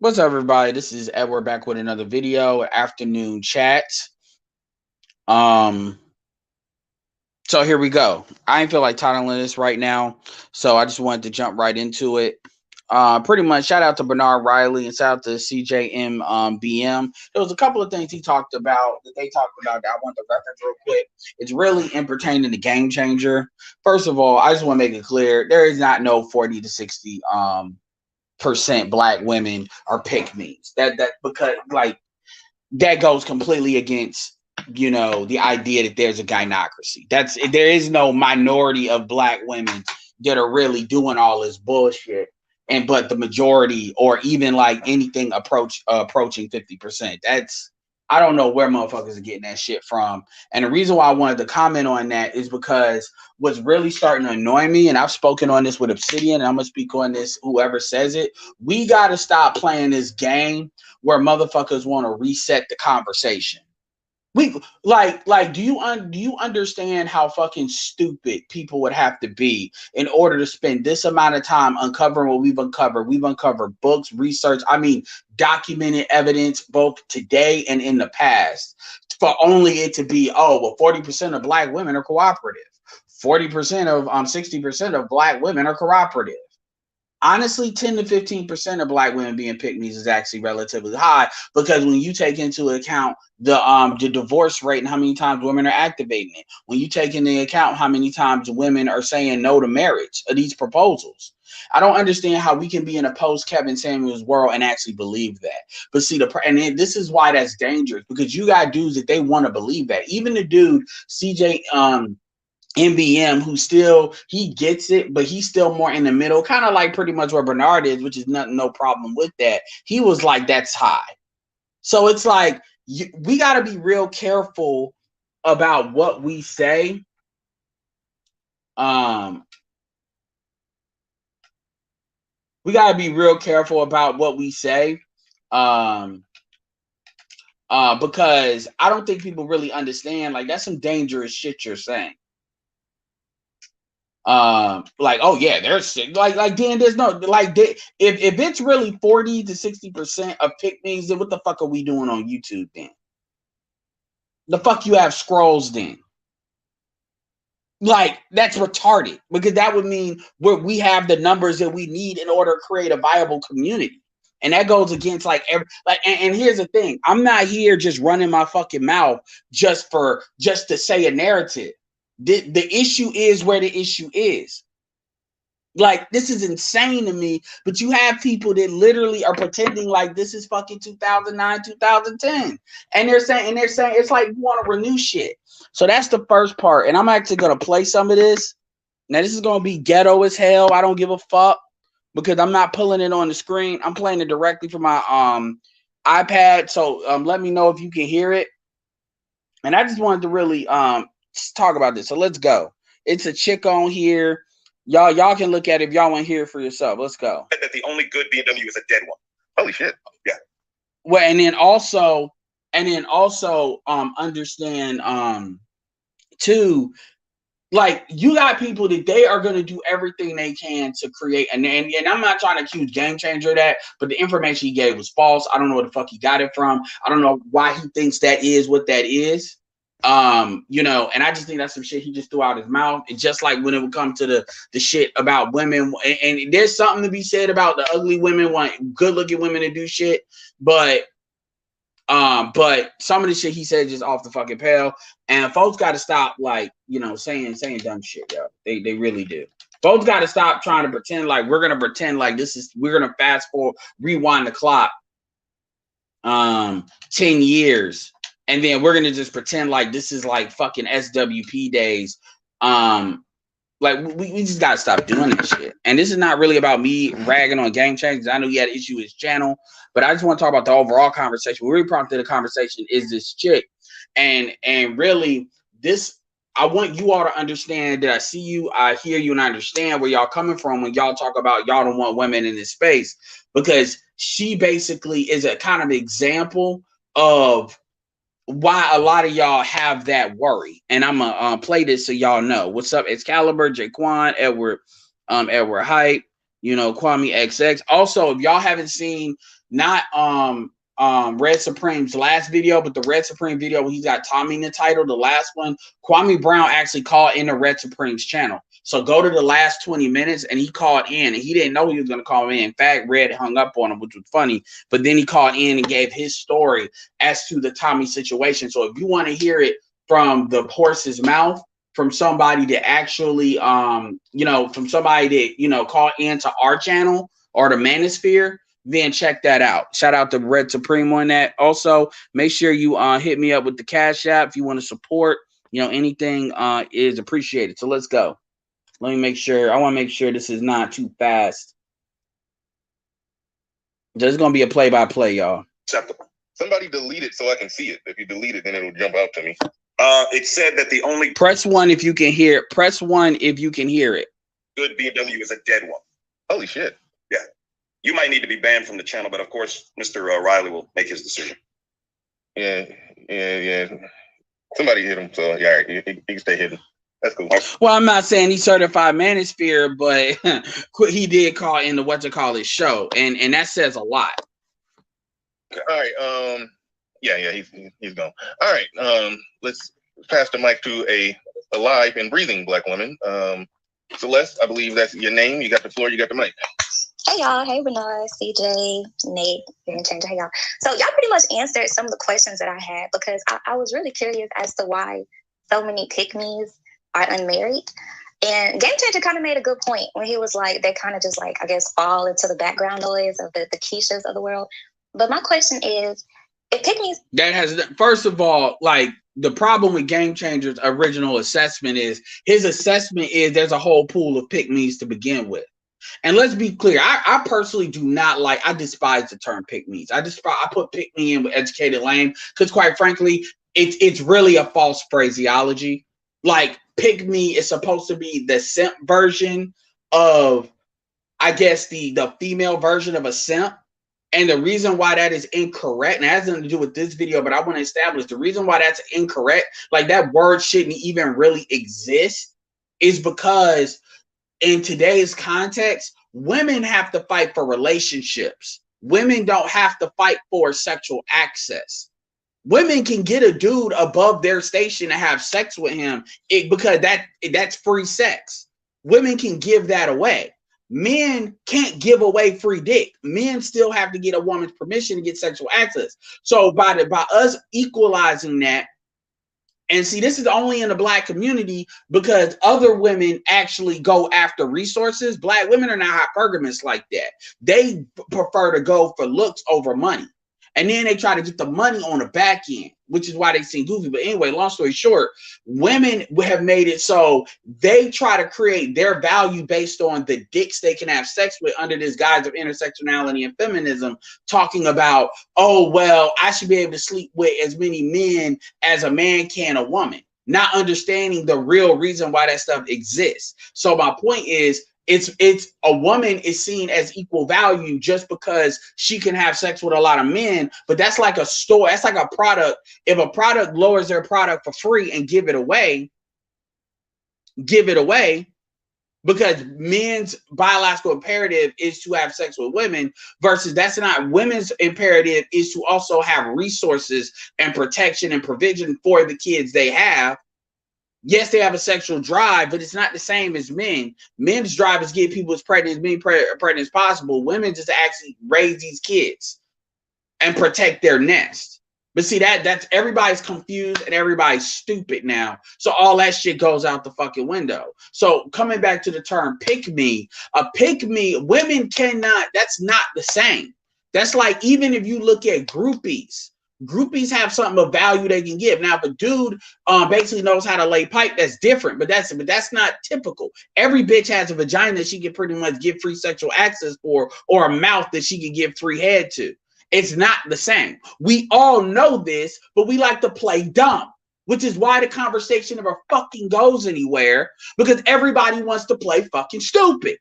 What's up, everybody? This is Edward back with another video, afternoon chat. Um, so here we go. I ain't feel like titling this right now, so I just wanted to jump right into it. Pretty much shout out to Bernard Riley and shout out to CJM BM. There was a couple of things he talked about that they talked about that I want to reference real quick. It's really in pertaining to Game Changer. First of all, I just want to make it clear there is not no 40 to 60% black women are pick me's. That because like that goes completely against the idea that there's a gynocracy. There is no minority of black women that are really doing all this bullshit, and but the majority or even like anything approaching 50%. That's I don't know where motherfuckers are getting that shit from. And the reason why I wanted to comment on that is because what's really starting to annoy me, and I've spoken on this with Obsidian, and I'm gonna speak on this whoever says it. We gotta stop playing this game where motherfuckers want to reset the conversation. We do you understand how fucking stupid people would have to be in order to spend this amount of time uncovering what we've uncovered? We've uncovered books, research, documented evidence both today and in the past, for only it to be, 40% of black women are cooperative. 40% of 60% of black women are cooperative. Honestly, 10 to 15% of black women being pick-me's is actually relatively high, because when you take into account the divorce rate and how many times women are activating it, when you take into account how many times women are saying no to marriage of these proposals. I don't understand how we can be in a post Kevin Samuels world and actually believe that. But see, this is why that's dangerous, because you got dudes that they want to believe that. Even the dude CJ MBM, who still he gets it, but he's still more in the middle, kind of like pretty much where Bernard is, which is no problem with that. He was like, that's high. So it's like we got to be real careful about what we say. We got to be real careful about what we say. Because I don't think people really understand, like, that's some dangerous shit you're saying. Oh yeah, there's like Dan, there's no if it's really 40 to 60% of pick-me's, then what the fuck are we doing on YouTube then? The fuck you have scrolls then? Like, that's retarded, because that would mean we have the numbers that we need in order to create a viable community. And that goes against and here's the thing, I'm not here just running my fucking mouth just to say a narrative. The issue is where the issue is. Like, this is insane to me, but you have people that literally are pretending like this is fucking 2009, 2010. And they're saying it's like you want to renew shit. So that's the first part. And I'm actually going to play some of this. Now, this is going to be ghetto as hell. I don't give a fuck, because I'm not pulling it on the screen. I'm playing it directly from my iPad. So let me know if you can hear it. And I just wanted to really talk about this. So let's go. It's a chick on here. Y'all can look at it if y'all want to hear it for yourself. Let's go. That the only good BMW is a dead one. Holy shit. Yeah. Well, and then also understand too, like, you got people that they are going to do everything they can to create, and I'm not trying to accuse Game Changer of that, but the information he gave was false. I don't know where the fuck he got it from. I don't know why he thinks that is what that is. And I just think that's some shit he just threw out his mouth. It's just like when it would come to the shit about women, and there's something to be said about the ugly women want good looking women to do shit, but some of the shit he said just off the fucking pale, and folks got to stop saying dumb shit, yo. They really do. Folks got to stop trying to pretend like we're gonna fast forward, rewind the clock 10 years. And then we're gonna just pretend like this is like fucking SWP days. We just gotta stop doing that shit. And this is not really about me ragging on Game Changers. I know he had an issue with his channel, but I just want to talk about the overall conversation. What really prompted the conversation is this chick, and really this. I want you all to understand that I see you, I hear you, and I understand where y'all coming from when y'all talk about y'all don't want women in this space, because she basically is a kind of example of why a lot of y'all have that worry. And I'm gonna play this so y'all know. What's up? Excalibur, Jaquan, Edward Hype, Kwame XX. Also, if y'all haven't seen not Red Supreme's last video, but the Red Supreme video where he's got Tommy in the title, the last one. Kwame Brown actually called in the Red Supreme's channel. So go to the last 20 minutes, and he called in, and he didn't know he was going to call in. In fact, Red hung up on him, which was funny. But then he called in and gave his story as to the Tommy situation. So if you want to hear it from the horse's mouth, from somebody that actually, you know, from somebody that, you know, called into our channel or the Manosphere, then check that out. Shout out to Red Supreme on that. Also, make sure you hit me up with the Cash App if you want to support. You know, anything is appreciated. So let's go. Let me make sure. I want to make sure this is not too fast. There's going to be a play-by-play, y'all. Acceptable. Somebody delete it so I can see it. If you delete it, then it'll jump out to me. It said that the only press 1 if you can hear it. Press 1 if you can hear it. Good BMW is a dead one. Holy shit. Yeah. You might need to be banned from the channel, but of course, Mr. Riley will make his decision. Yeah. Somebody hit him, so yeah, he can stay hidden. That's cool. Well, I'm not saying he's certified Manosphere, but he did call in the show, and that says a lot. Okay. All right. Yeah, he's gone. All right. Let's pass the mic to a alive and breathing Black woman. Celeste, I believe that's your name. You got the floor. You got the mic. Hey y'all, hey Bernard, CJ, Nate, Green Changer, hey y'all. So y'all pretty much answered some of the questions that I had, because I was really curious as to why so many pick-me's are unmarried. And Game Changer kind of made a good point when he was like, they kind of just like, I guess, fall into the background noise of the Keishas of the world. But my question is, if pick-me's... That has, first of all, like, the problem with Game Changer's original assessment is, his assessment is there's a whole pool of pick-me's to begin with. And let's be clear, I personally do not like, I despise the term pick-me's. I put pick-me in with educated lame, because quite frankly, it's really a false phraseology. Like, pick-me is supposed to be the simp version of, I guess, the female version of a simp. And the reason why that is incorrect, and it has nothing to do with this video, but I want to establish the reason why that's incorrect, like that word shouldn't even really exist, is because in today's context, women have to fight for relationships. Women don't have to fight for sexual access. Women can get a dude above their station to have sex with him because that's free sex. Women can give that away. Men can't give away free dick. Men still have to get a woman's permission to get sexual access. So by us equalizing that, and see, this is only in the Black community because other women actually go after resources. Black women are not hypergamous like that. They prefer to go for looks over money. And then they try to get the money on the back end, which is why they seem goofy. But anyway, long story short, women have made it so they try to create their value based on the dicks they can have sex with under this guise of intersectionality and feminism, talking about, oh, well, I should be able to sleep with as many men as a man can a woman, not understanding the real reason why that stuff exists. So my point is, it's a woman is seen as equal value just because she can have sex with a lot of men, but that's like a store. That's like a product. If a product lowers their product for free and give it away because men's biological imperative is to have sex with women, versus that's not women's imperative is to also have resources and protection and provision for the kids they have. Yes, they have a sexual drive, but it's not the same as men. Men's drive is get people as pregnant as possible. Women just actually raise these kids and protect their nest. But see, that's everybody's confused and everybody's stupid now. So all that shit goes out the fucking window. So coming back to the term pick me, women cannot, that's not the same. That's like, even if you look at groupies have something of value they can give. Now, if a dude basically knows how to lay pipe, that's different, but that's not typical. Every bitch has a vagina that she can pretty much give free sexual access for, or a mouth that she can give free head to. It's not the same. We all know this, but we like to play dumb, which is why the conversation never fucking goes anywhere, because everybody wants to play fucking stupid.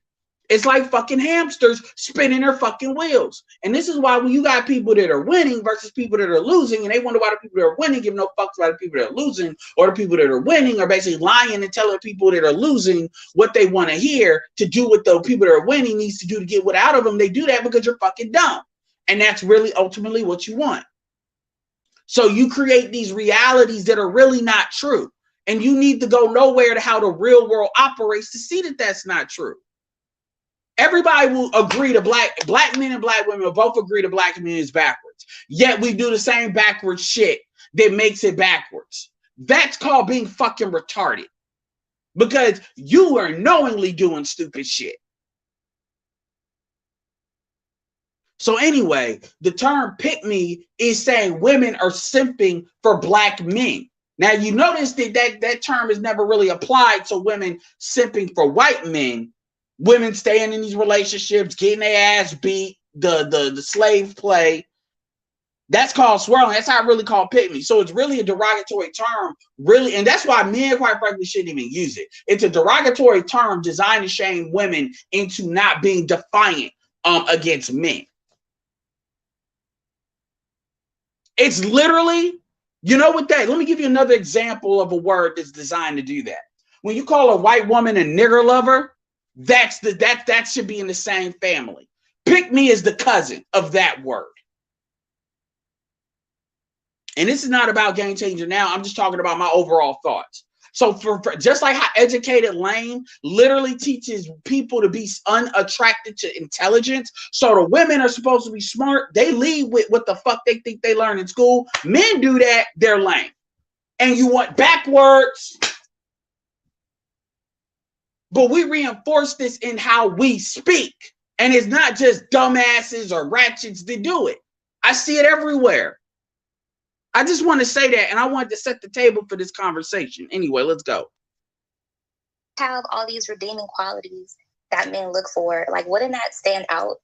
It's like fucking hamsters spinning their fucking wheels. And this is why when you got people that are winning versus people that are losing, and they wonder why the people that are winning give no fucks about the people that are losing, or the people that are winning are basically lying and telling people that are losing what they want to hear to do what the people that are winning needs to do to get what out of them. They do that because you're fucking dumb. And that's really ultimately what you want. So you create these realities that are really not true. And you need to go nowhere to how the real world operates to see that that's not true. Everybody will agree to black men and black women will both agree to black community is backwards. Yet we do the same backwards shit that makes it backwards. That's called being fucking retarded. Because you are knowingly doing stupid shit. So anyway, the term pick me is saying women are simping for black men. Now you notice that term is never really applied to women simping for white men. Women staying in these relationships, getting their ass beat, the slave play. That's called swirling. That's how I really call pick me. So it's really a derogatory term, really, and that's why men, quite frankly, shouldn't even use it. It's a derogatory term designed to shame women into not being defiant against men. It's literally, you know what that, let me give you another example of a word that's designed to do that. When you call a white woman a nigger lover, that should be in the same family. Pick me is the cousin of that word. And this is not about game changer now. I'm just talking about my overall thoughts. So for just like how educated lame literally teaches people to be unattracted to intelligence. So the women are supposed to be smart. They lead with what the fuck they think they learn in school. Men do that. They're lame. And you want backwards. But we reinforce this in how we speak. And it's not just dumbasses or ratchets that do it. I see it everywhere. I just want to say that, and I wanted to set the table for this conversation. Anyway, let's go. Have all these redeeming qualities that men look for. Like, wouldn't that stand out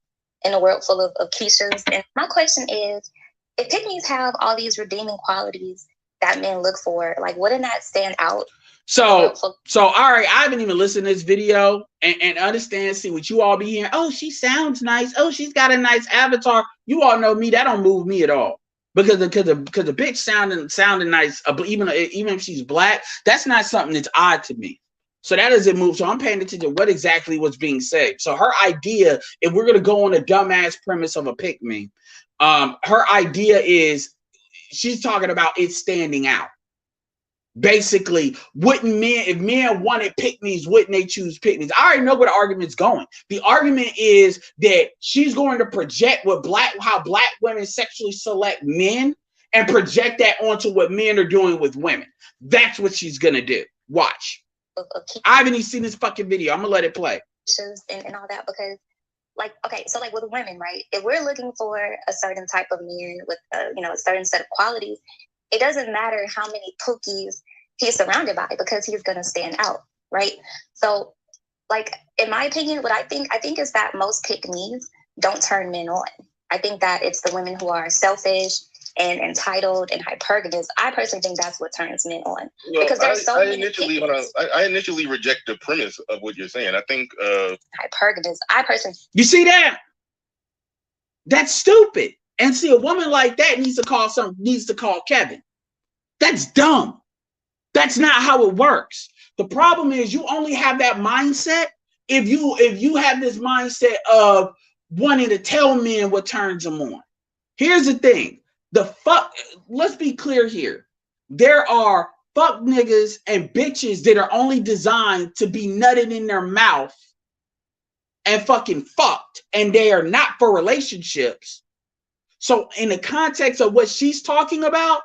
in a world full of Keishas? And my question is, if pick-me's have all these redeeming qualities that men look for, like, wouldn't that stand out? So all right, I haven't even listened to this video and understand, see what you all be hearing. Oh, she sounds nice. Oh, she's got a nice avatar. You all know me. That don't move me at all. Because the bitch sounding nice, even if she's black, that's not something that's odd to me. So that doesn't move. So I'm paying attention to what exactly was being said. So her idea, if we're gonna go on a dumbass premise of a pick me, her idea is she's talking about it standing out. Basically, if men wanted pick-me's, wouldn't they choose pick-me's? I already know where the argument's going. The argument is that she's going to project how black women sexually select men and project that onto what men are doing with women. That's what she's gonna do. Watch. I haven't even seen this fucking video. I'm gonna let it play. And all that, because like, okay, so like with women, right? If we're looking for a certain type of man with a certain set of qualities, it doesn't matter how many pookies he's surrounded by, because he's going to stand out, right? So, like, in my opinion, what I think is that most pick-me's don't turn men on. I think that it's the women who are selfish and entitled and hypergamous. I personally think that's what turns men on. Well, because there's so many I initially reject the premise of what you're saying. I think hypergamous. I personally, you see that? That's stupid. And see, a woman like that needs to call Kevin. That's dumb. That's not how it works. The problem is you only have that mindset if you have this mindset of wanting to tell men what turns them on. Here's the thing. Let's be clear here. There are fuck niggas and bitches that are only designed to be nutted in their mouth and fucking fucked, and they are not for relationships. So in the context of what she's talking about,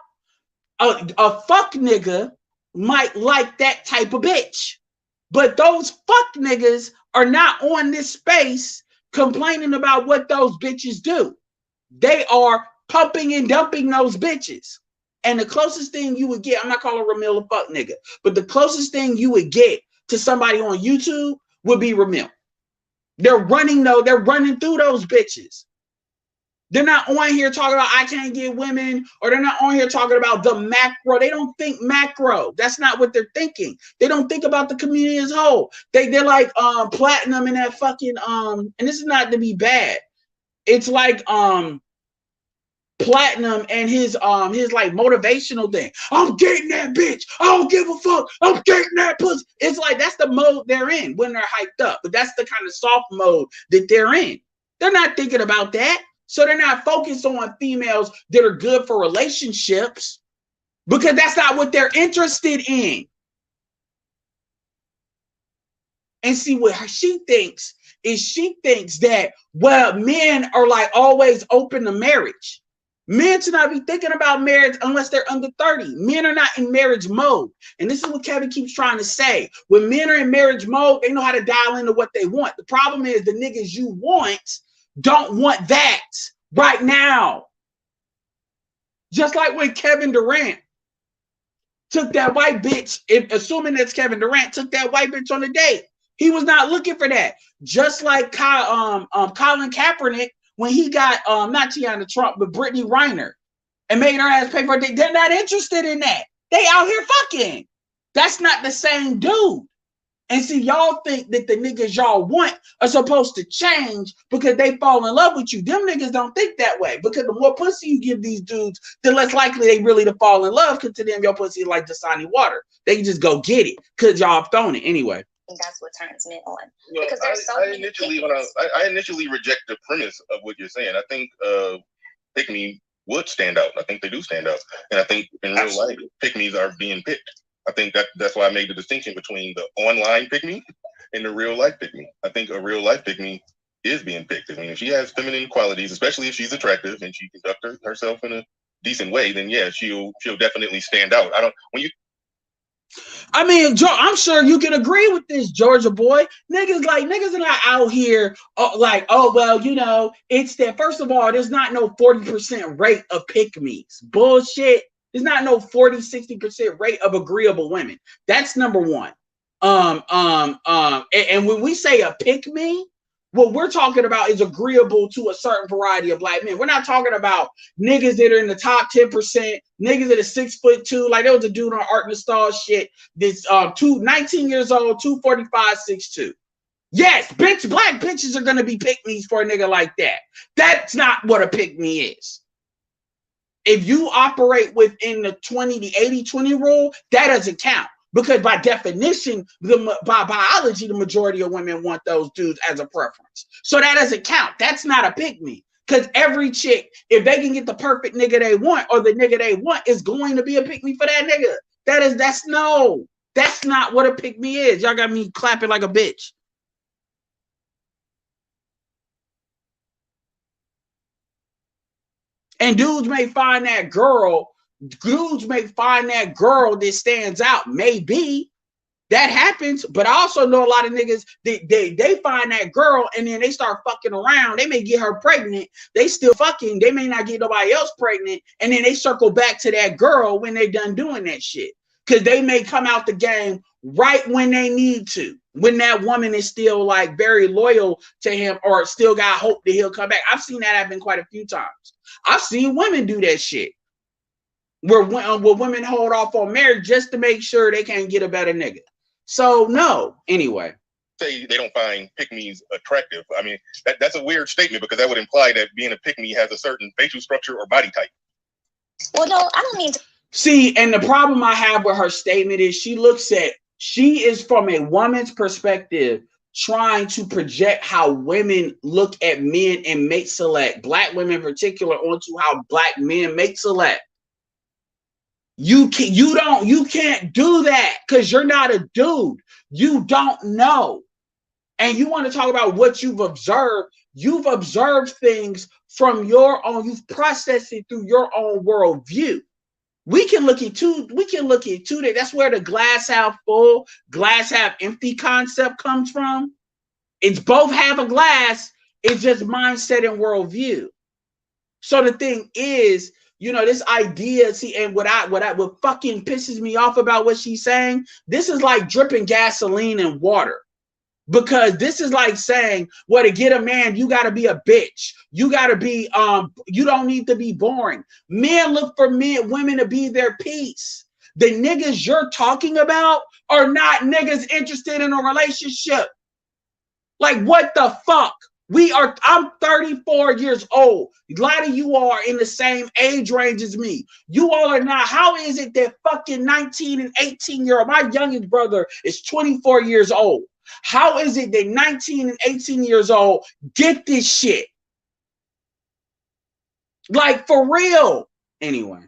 a fuck nigga might like that type of bitch. But those fuck niggas are not on this space complaining about what those bitches do. They are pumping and dumping those bitches. And the closest thing you would get, I'm not calling Ramil a fuck nigga, but the closest thing you would get to somebody on YouTube would be Ramil. They're running through those bitches. They're not on here talking about I can't get women, or they're not on here talking about the macro. They don't think macro. That's not what they're thinking. They don't think about the community as a whole. They're like Platinum and that fucking and this is not to be bad. It's like Platinum and his like motivational thing. I'm getting that bitch. I don't give a fuck. I'm getting that pussy. It's like that's the mode they're in when they're hyped up. But that's the kind of soft mode that they're in. They're not thinking about that. So they're not focused on females that are good for relationships because that's not what they're interested in. And see what she thinks is she thinks that, well, men are like always open to marriage. Men should not be thinking about marriage unless they're under 30. Men are not in marriage mode. And this is what Kevin keeps trying to say. When men are in marriage mode, they know how to dial into what they want. The problem is the niggas you want don't want that right now. Just like when Kevin Durant took that white bitch, assuming that's Kevin Durant, took that white bitch on a date. He was not looking for that. Just like Colin Kaepernick, when he got not Tiana Trump, but Brittany Reiner, and made her ass pay for it. They're not interested in that. They out here fucking. That's not the same dude. And see, y'all think that the niggas y'all want are supposed to change because they fall in love with you. Them niggas don't think that way, because the more pussy you give these dudes, the less likely they really to fall in love, because to them, your pussy is like Dasani water. They can just go get it because y'all have thrown it anyway. And that's what turns men on. Well, because there's so I initially reject the premise of what you're saying. I think pick-me would stand out. I think they do stand out. And I think in real life, pick-me's are being picked. I think that's why I made the distinction between the online pick-me and the real life pick-me. I think a real life pick-me is being picked. I mean, if she has feminine qualities, especially if she's attractive and she conducts herself in a decent way, then yeah, she'll definitely stand out. I mean, I'm sure you can agree with this, Georgia boy. Niggas are not out here like, oh, well, you know, it's that. First of all, there's not no 40% rate of pick-me's. Bullshit. There's not no 40-60% rate of agreeable women. That's number one. And when we say a pick-me, what we're talking about is agreeable to a certain variety of black men. We're not talking about niggas that are in the top 10%, niggas that are 6'2". Like there was a dude on Art Nostal shit that's 19 years old, 245, 6'2". Yes, bitch, black bitches are gonna be pick-me's for a nigga like that. That's not what a pick-me is. If you operate within the 80-20 rule, that doesn't count. Because by definition, by biology, the majority of women want those dudes as a preference. So that doesn't count. That's not a pick-me. Because every chick, if they can get the perfect nigga they want, or the nigga they want, is going to be a pick-me for that nigga. That's not what a pick-me is. Y'all got me clapping like a bitch. And dudes may find that girl that stands out. Maybe that happens, but I also know a lot of niggas they find that girl and then they start fucking around. They may get her pregnant. They still fucking. They may not get nobody else pregnant, and then they circle back to that girl when they done doing that shit, because they may come out the game right when they need to, when that woman is still like very loyal to him or still got hope that he'll come back. I've seen that happen quite a few times. I've seen women do that shit where women hold off on marriage just to make sure they can't get a better nigga. So no, anyway. Say they don't find pick-me's attractive. I mean, that's a weird statement, because that would imply that being a pick-me has a certain facial structure or body type. Well, no, I don't mean to. See, and the problem I have with her statement is she is from a woman's perspective trying to project how women look at men and mate select, black women in particular, onto how black men mate select. You can't do that because you're not a dude. You don't know. And you want to talk about what you've observed. You've observed things from your own, you've processed it through your own worldview. We can look at two. That's where the glass half full, glass half empty concept comes from. It's both half a glass. It's just mindset and worldview. So the thing is, you know, this idea, see, and what fucking pisses me off about what she's saying, this is like dripping gasoline in water. Because this is like saying, well, to get a man, you got to be a bitch. You got to be, you don't need to be boring. Men look for women to be their peace. The niggas you're talking about are not niggas interested in a relationship. Like, what the fuck? I'm 34 years old. A lot of you are in the same age range as me. You all are not. How is it that fucking 19 and 18-year-old, my youngest brother is 24 years old. How is it that 19 and 18 years old get this shit? Like for real. Anyway.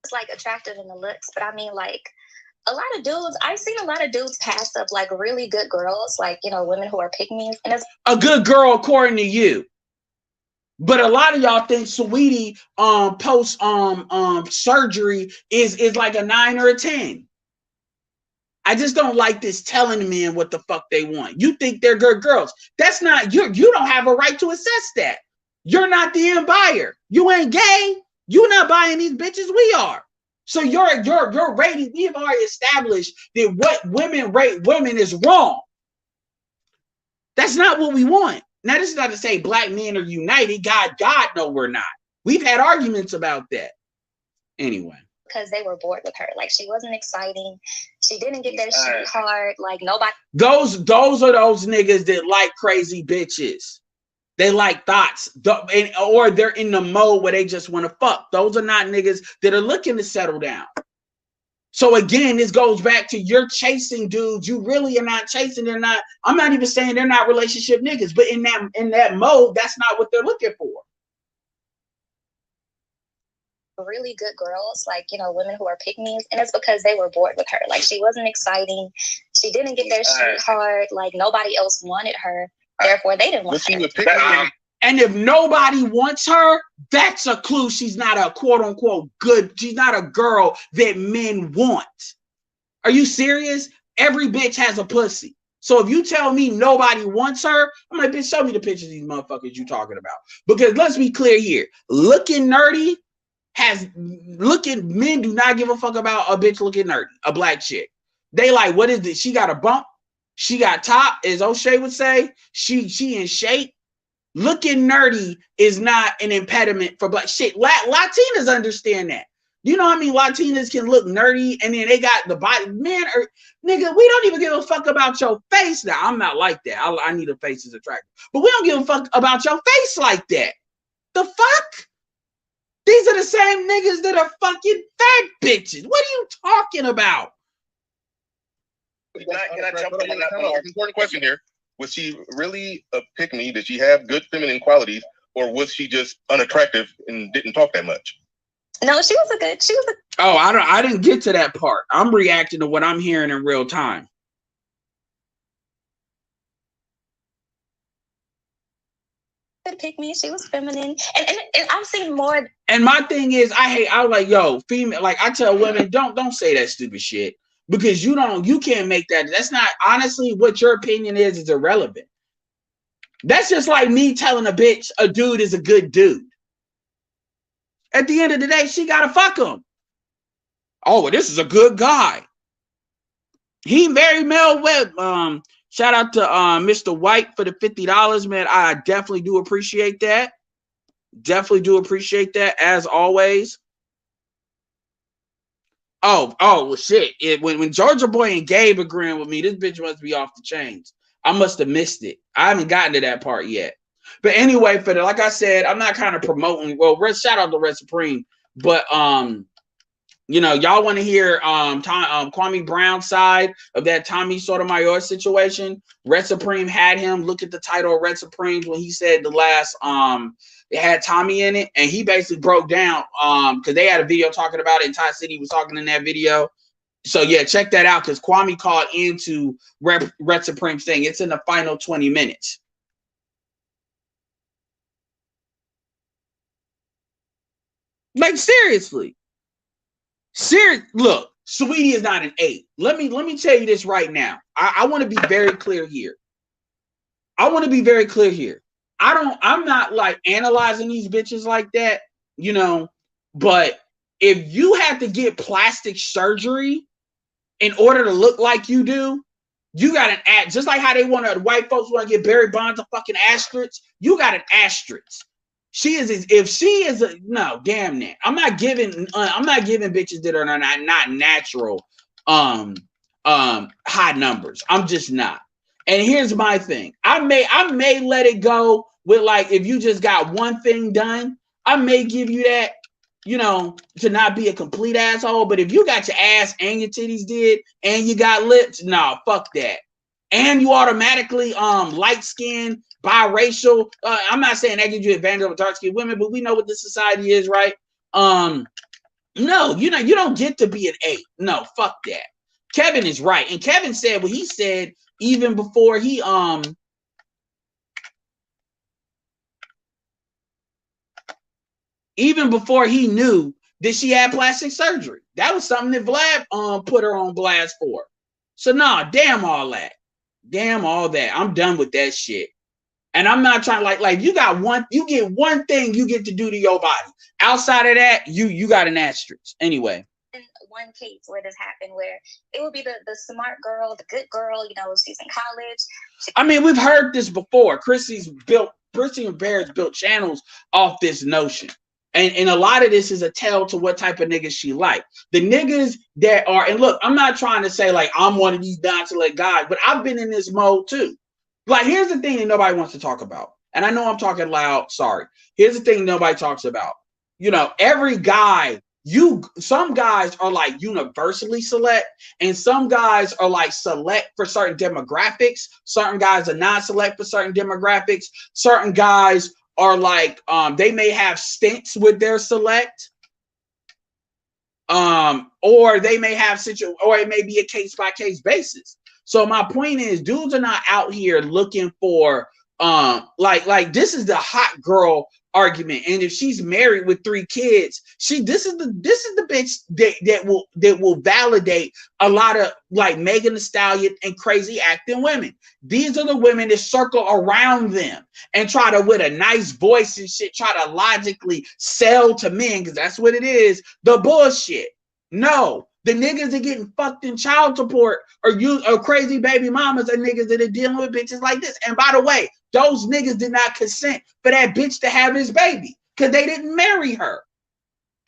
It's like attractive in the looks, but I mean like a lot of dudes, I've seen a lot of dudes pass up like really good girls, like, you know, women who are pygmies. And it's a good girl according to you. But a lot of y'all think Sweetie post surgery is like a 9 or a 10. I just don't like this telling men what the fuck they want. You think they're good girls. That's not you don't have a right to assess that. You're not the end buyer. You ain't gay. You're not buying these bitches. We are. So your rating, we've already established that what women rate women is wrong. That's not what we want. Now, this is not to say black men are united. God, no, we're not. We've had arguments about that. Anyway. Because they were bored with her. Like, she wasn't exciting. She didn't get that shit hard. Like, nobody. Those are those niggas that like crazy bitches. They like thoughts. Or they're in the mode where they just want to fuck. Those are not niggas that are looking to settle down. So again, this goes back to you're chasing dudes. You really are not chasing. They're not. I'm not even saying they're not relationship niggas, but in that mode, that's not what they're looking for. Really good girls, like, you know, women who are pygmies, and it's because they were bored with her. Like, she wasn't exciting. She didn't get their shit hard. Like, nobody else wanted her. Therefore, they didn't want her. And if nobody wants her, that's a clue she's not a quote unquote good. She's not a girl that men want. Are you serious? Every bitch has a pussy. So if you tell me nobody wants her, I'm like, bitch, show me the pictures of these motherfuckers you talking about. Because let's be clear here. Looking nerdy men do not give a fuck about a bitch looking nerdy, a black chick. They like, what is it? She got a bump. She got top, as O'Shea would say. She in shape. Looking nerdy is not an impediment for black shit. Latinas understand that. You know what I mean? Latinas can look nerdy and then they got the body. Man, nigga, we don't even give a fuck about your face now. I'm not like that. I need a face that's attractive. But we don't give a fuck about your face like that. The fuck? These are the same niggas that are fucking fat bitches. What are you talking about? Can I jump in on that? Important question here. Was she really a pick-me? Did she have good feminine qualities, or was she just unattractive and didn't talk that much? No, she was a good. Oh, I didn't get to that part. I'm reacting to what I'm hearing in real time. Pick me. She was feminine, and I've seen more. And my thing is, I was like, yo, female. Like I tell women, don't say that stupid shit. Because you can't make that. That's not, honestly, what your opinion is irrelevant. That's just like me telling a bitch a dude is a good dude. At the end of the day, she gotta fuck him. Oh, well, this is a good guy. He very well. Shout out to Mr. White for the $50, man. I definitely do appreciate that. Definitely do appreciate that, as always. Oh, well, shit. When Georgia Boy and Gabe agreeing with me, this bitch must be off the chains. I must have missed it. I haven't gotten to that part yet. But anyway, like I said, I'm not kind of promoting. Well, shout out to Red Supreme. But you know, y'all want to hear Kwame Brown's side of that Tommy Sotomayor situation. Red Supreme had him look at the title of Red Supremes when he said the last it had Tommy in it, and he basically broke down because they had a video talking about it, and Ty City was talking in that video. So yeah, check that out because Kwame called into Red Supreme's thing. It's in the final 20 minutes. Like seriously. Look, Sweetie is not an 8. Let me tell you this right now. I want to be very clear here. I'm not like analyzing these bitches like that, you know, but if you have to get plastic surgery in order to look like you do, you got an ass, just like how they want to, white folks want to get Barry Bonds a fucking asterisk. You got an asterisk. No, damn that. I'm not giving bitches that are not natural high numbers. I'm just not. And here's my thing. I may let it go with, like, if you just got one thing done, I may give you that, you know, to not be a complete asshole. But if you got your ass and your titties did and you got lips, no, fuck that. and you automatically light skinned, biracial. I'm not saying that gives you advantage over dark skinned women, but we know what this society is, right? No, you don't get to be an 8. No, fuck that. Kevin is right, and Kevin said what he said even before he knew that she had plastic surgery. That was something that Vlad put her on blast for. So nah, damn all that. Damn all that. I'm done with that shit. And I'm not trying like you get one thing you get to do to your body. Outside of that, you got an asterisk. Anyway. In one case where this happened, where it would be the smart girl, the good girl, she's in college. I mean, we've heard this before. Chrissy and Bear's built channels off this notion. And a lot of this is a tell to what type of niggas she like. The niggas that are, and look, I'm not trying to say like I'm one of these nonchalant guys, but I've been in this mode too. Like, here's the thing that nobody wants to talk about. And I know I'm talking loud. Sorry. Here's the thing nobody talks about. Every guy, some guys are like universally select, and some guys are like select for certain demographics. Certain guys are non-select for certain demographics. Certain guys are like, they may have stints with their select. Or they may have or it may be a case-by-case basis. So my point is, dudes are not out here looking for like this is the hot girl argument. And if she's married with 3 kids, this is the bitch that will validate a lot of like Megan Thee Stallion and crazy acting women. These are the women that circle around them and try to, with a nice voice and shit, try to logically sell to men, because that's what it is, the bullshit. No, the niggas that getting fucked in child support or crazy baby mamas are niggas that are dealing with bitches like this. And by the way, those niggas did not consent for that bitch to have his baby because they didn't marry her.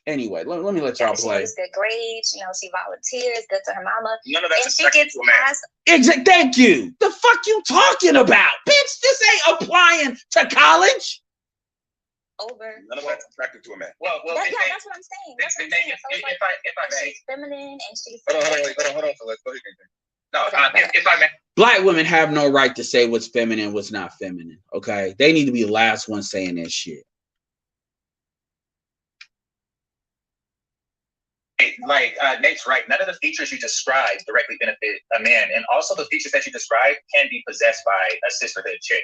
Anyway, let me let y'all play. She gets good grades, she volunteers, good to her mama. None of that's and she gets past. Thank you. The fuck you talking about? Bitch, this ain't applying to college. Over. None of that's attractive to a man. Well, that's what I'm saying. That's what I'm saying. So if I may, she's feminine and she's. Hold on. So let's go ahead. No, if I may. Black women have no right to say what's feminine, what's not feminine. Okay, they need to be the last ones saying that shit. Like Nate's right. None of the features you describe directly benefit a man, and also the features that you describe can be possessed by a sisterhood chick.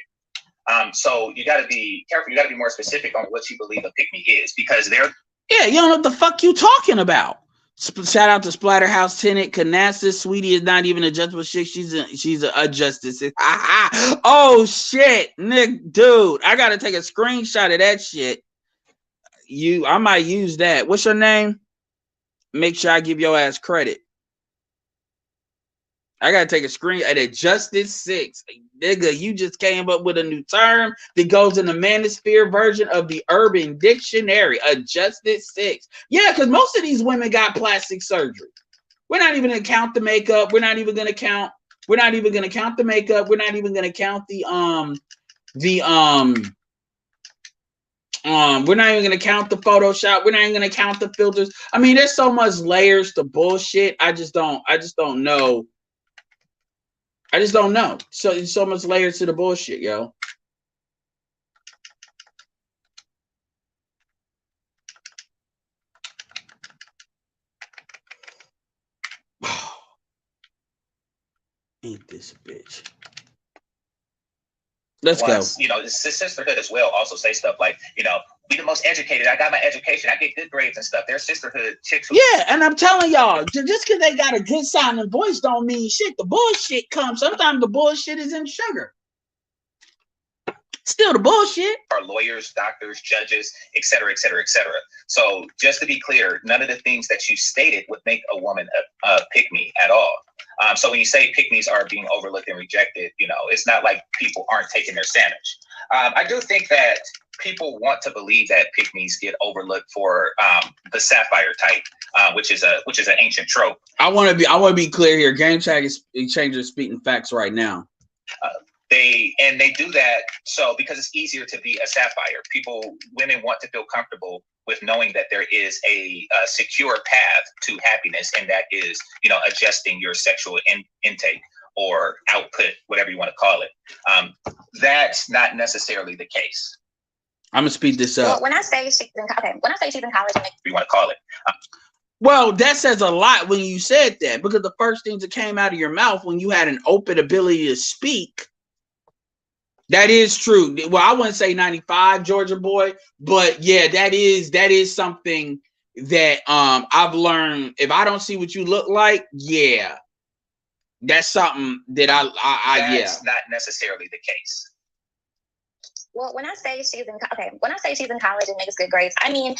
So you got to be careful. You got to be more specific on what you believe a pick me is, because they're. Yeah, you don't know what the fuck you talking about. Shout out to Splatterhouse Tenant. Canassus, Sweetie is not even a adjustable chick. She's a justice. Oh shit, Nick, dude, I gotta take a screenshot of that shit. I might use that. What's your name? Make sure I give your ass credit. I gotta take a screen at Adjusted 6. Nigga, you just came up with a new term that goes in the manosphere version of the Urban Dictionary. Adjusted 6. Yeah, because most of these women got plastic surgery. We're not even gonna count the makeup. We're not even gonna count the makeup. We're not even gonna count we're not even gonna count the Photoshop. We're not even gonna count the filters. I mean, there's so much layers to bullshit. I just don't know. So much layers to the bullshit, yo. Ain't this bitch. Let's go. Sisterhood as well also say stuff like, be the most educated. I got my education. I get good grades and stuff. They're sisterhood chicks. Yeah, and I'm telling y'all, just because they got a good sounding voice don't mean shit. The bullshit comes. Sometimes the bullshit is in sugar. Still the bullshit. Are lawyers, doctors, judges, et cetera, et cetera, et cetera. So just to be clear, none of the things that you stated would make a woman a pick-me at all. So when you say pick-me's are being overlooked and rejected, it's not like people aren't taking their sandwich. I do think that people want to believe that pick-me's get overlooked for the sapphire type, which is an ancient trope. I want to be clear here. Game Changer is speaking facts right now. They do that because it's easier to be a sapphire. Women want to feel comfortable with knowing that there is a secure path to happiness, and that is, adjusting your sexual intake. or output, whatever you want to call it. That's not necessarily the case. I'm gonna speed this up. Well, when I say she's in college, You want to call it. Well, that says a lot when you said that, because the first things that came out of your mouth when you had an open ability to speak, that is true. Well, I wouldn't say 95, Georgia boy, but yeah, that is something that I've learned. If I don't see what you look like, yeah, that's something that That's not necessarily the case. Well, when I say she's in college and makes good grades, I mean,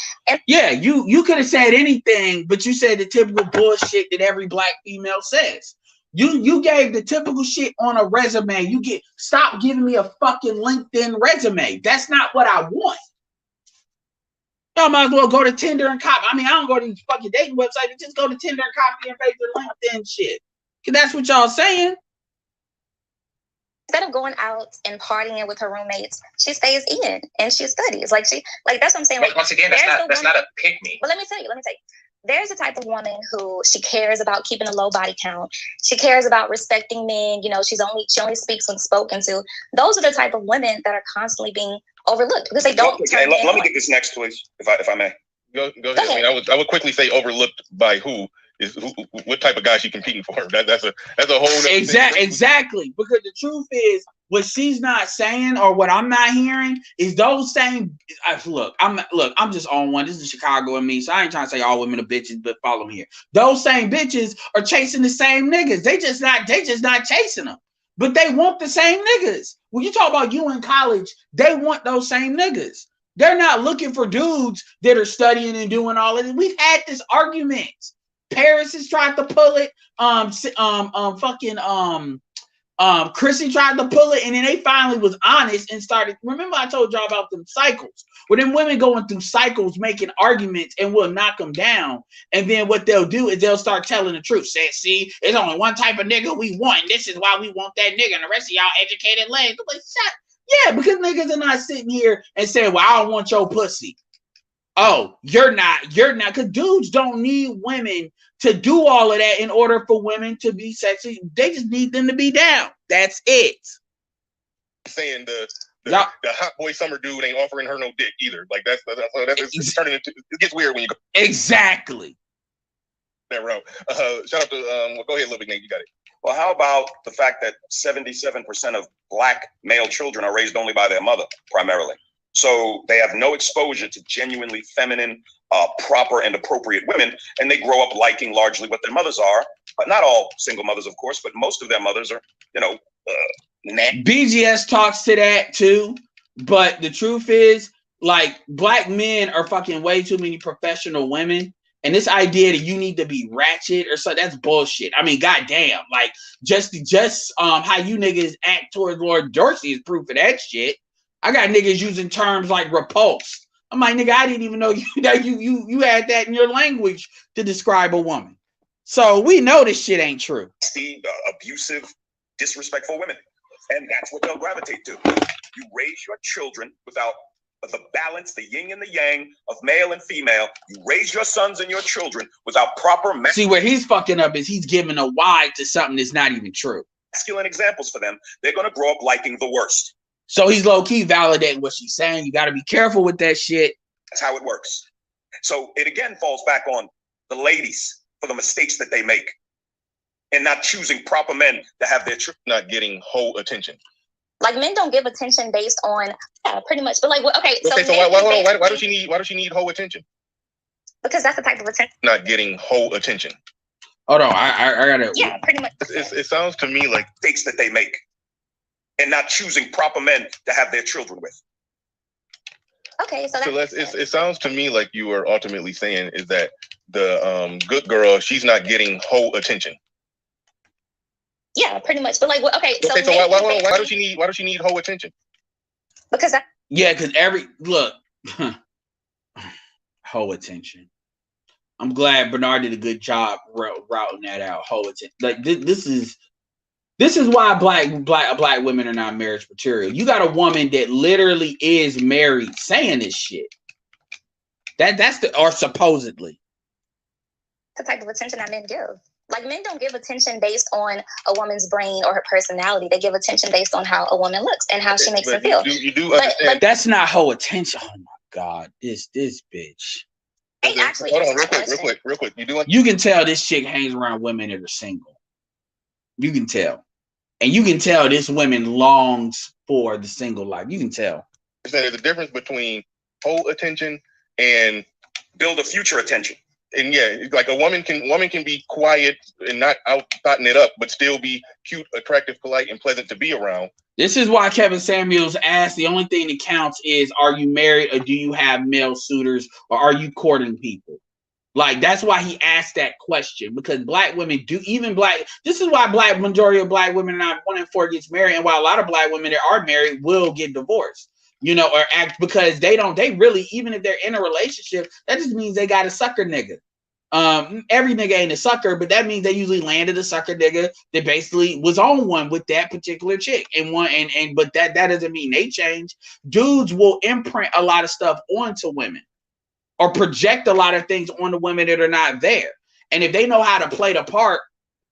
yeah, you could have said anything, but you said the typical bullshit that every black female says. You gave the typical shit on a resume. Stop giving me a fucking LinkedIn resume. That's not what I want. Y'all might as well go to Tinder and copy. I mean, I don't go to these fucking dating websites. Just go to Tinder and copy and paste the LinkedIn shit. Cause that's what y'all saying. instead of going out and partying with her roommates, she stays in and she studies. Like that's what I'm saying. Like, once again, that's not a pick me. But let me tell you. There's a type of woman who she cares about keeping a low body count. She cares about respecting men. You know, she only speaks when spoken to. Those are the type of women that are constantly being overlooked because they don't. Okay, let me get this next, please, if I may. Go ahead. I mean, I would quickly say overlooked by who. What type of guy she competing for? That's a whole exactly, because the truth is what she's not saying or what I'm not hearing is those same. I'm just on one. This is Chicago and me, so I ain't trying to say all women are bitches, but follow me here. Those same bitches are chasing the same niggas. They just not chasing them, but they want the same niggas. When you talk about you in college, they want those same niggas. They're not looking for dudes that are studying and doing all of it. We've had this argument. Paris has tried to pull it. Chrissy tried to pull it, and then they finally was honest and started. Remember, I told y'all about them cycles. Where them women going through cycles, making arguments, and will knock them down. And then what they'll do is they'll start telling the truth. Say, see, there's only one type of nigga we want. And this is why we want that nigga. And the rest of y'all educated lanes. Like, shut. Yeah, because niggas are not sitting here and saying, well, I don't want your pussy. Oh, you're not, because dudes don't need women to do all of that in order for women to be sexy. They just need them to be down. That's it. Saying the hot boy summer dude ain't offering her no dick either. Like that's turning into, it gets weird when you go exactly that route. Shout out to go ahead, Lil Big Nate, you got it. Well, how about the fact that 77% of Black male children are raised only by their mother, primarily? So they have no exposure to genuinely feminine, proper and appropriate women, and they grow up liking largely what their mothers are. But not all single mothers, of course, but most of their mothers are, BGS talks to that too, but the truth is, like, Black men are fucking way too many professional women, and this idea that you need to be ratchet or so, that's bullshit. I mean, goddamn, like just how you niggas act towards Lord Dorsey is proof of that shit. I got niggas using terms like repulsed. I'm like, nigga, I didn't even know you had that in your language to describe a woman. So we know this shit ain't true. See, abusive, disrespectful women. And that's what they'll gravitate to. You raise your children without the balance, the yin and the yang of male and female. You raise your sons and your children without proper See, where he's fucking up is he's giving a why to something that's not even true. Masculine examples for them. They're going to grow up liking the worst. So he's low-key validating what she's saying. You got to be careful with that shit. That's how it works. So it again falls back on the ladies for the mistakes that they make and not choosing proper men to have their children. Not getting whole attention. Like, men don't give attention based on, pretty much. But like, okay, so why does she need whole attention? Because that's the type of attention. Not getting whole attention. Hold on, I gotta. Yeah, pretty much. It sounds to me like mistakes that they make and not choosing proper men to have their children with. Okay, so it sounds to me like you are ultimately saying is that the good girl, she's not getting whole attention. Yeah, pretty much. But like, okay, so why does she need whole attention? Because look, whole attention. I'm glad Bernard did a good job routing that out. Whole attention. Like this is why black women are not marriage material. You got a woman that literally is married saying this shit. Or supposedly. The type of attention that men give. Like, men don't give attention based on a woman's brain or her personality. They give attention based on how a woman looks and how she makes them feel. You do understand. That's not whole attention. Oh my God, this bitch. Actually, hold on, real quick. You can tell this chick hangs around women that are single. You can tell. And you can tell this woman longs for the single life. You can tell. There's a difference between whole attention and build a future attention. And yeah, like a woman can be quiet and not out thotting it up, but still be cute, attractive, polite, and pleasant to be around. This is why Kevin Samuels asked, the only thing that counts is, are you married or do you have male suitors or are you courting people? Like, that's why he asked that question, because black women do, this is why majority of black women, not 1 in 4 gets married, and why a lot of black women that are married will get divorced, you know, or act, because they really, even if they're in a relationship, that just means they got a sucker nigga. Every nigga ain't a sucker, but that means they usually landed a sucker nigga that basically was on one with that particular chick, but that doesn't mean they change. Dudes will imprint a lot of stuff onto women, or project a lot of things on the women that are not there. And if they know how to play the part,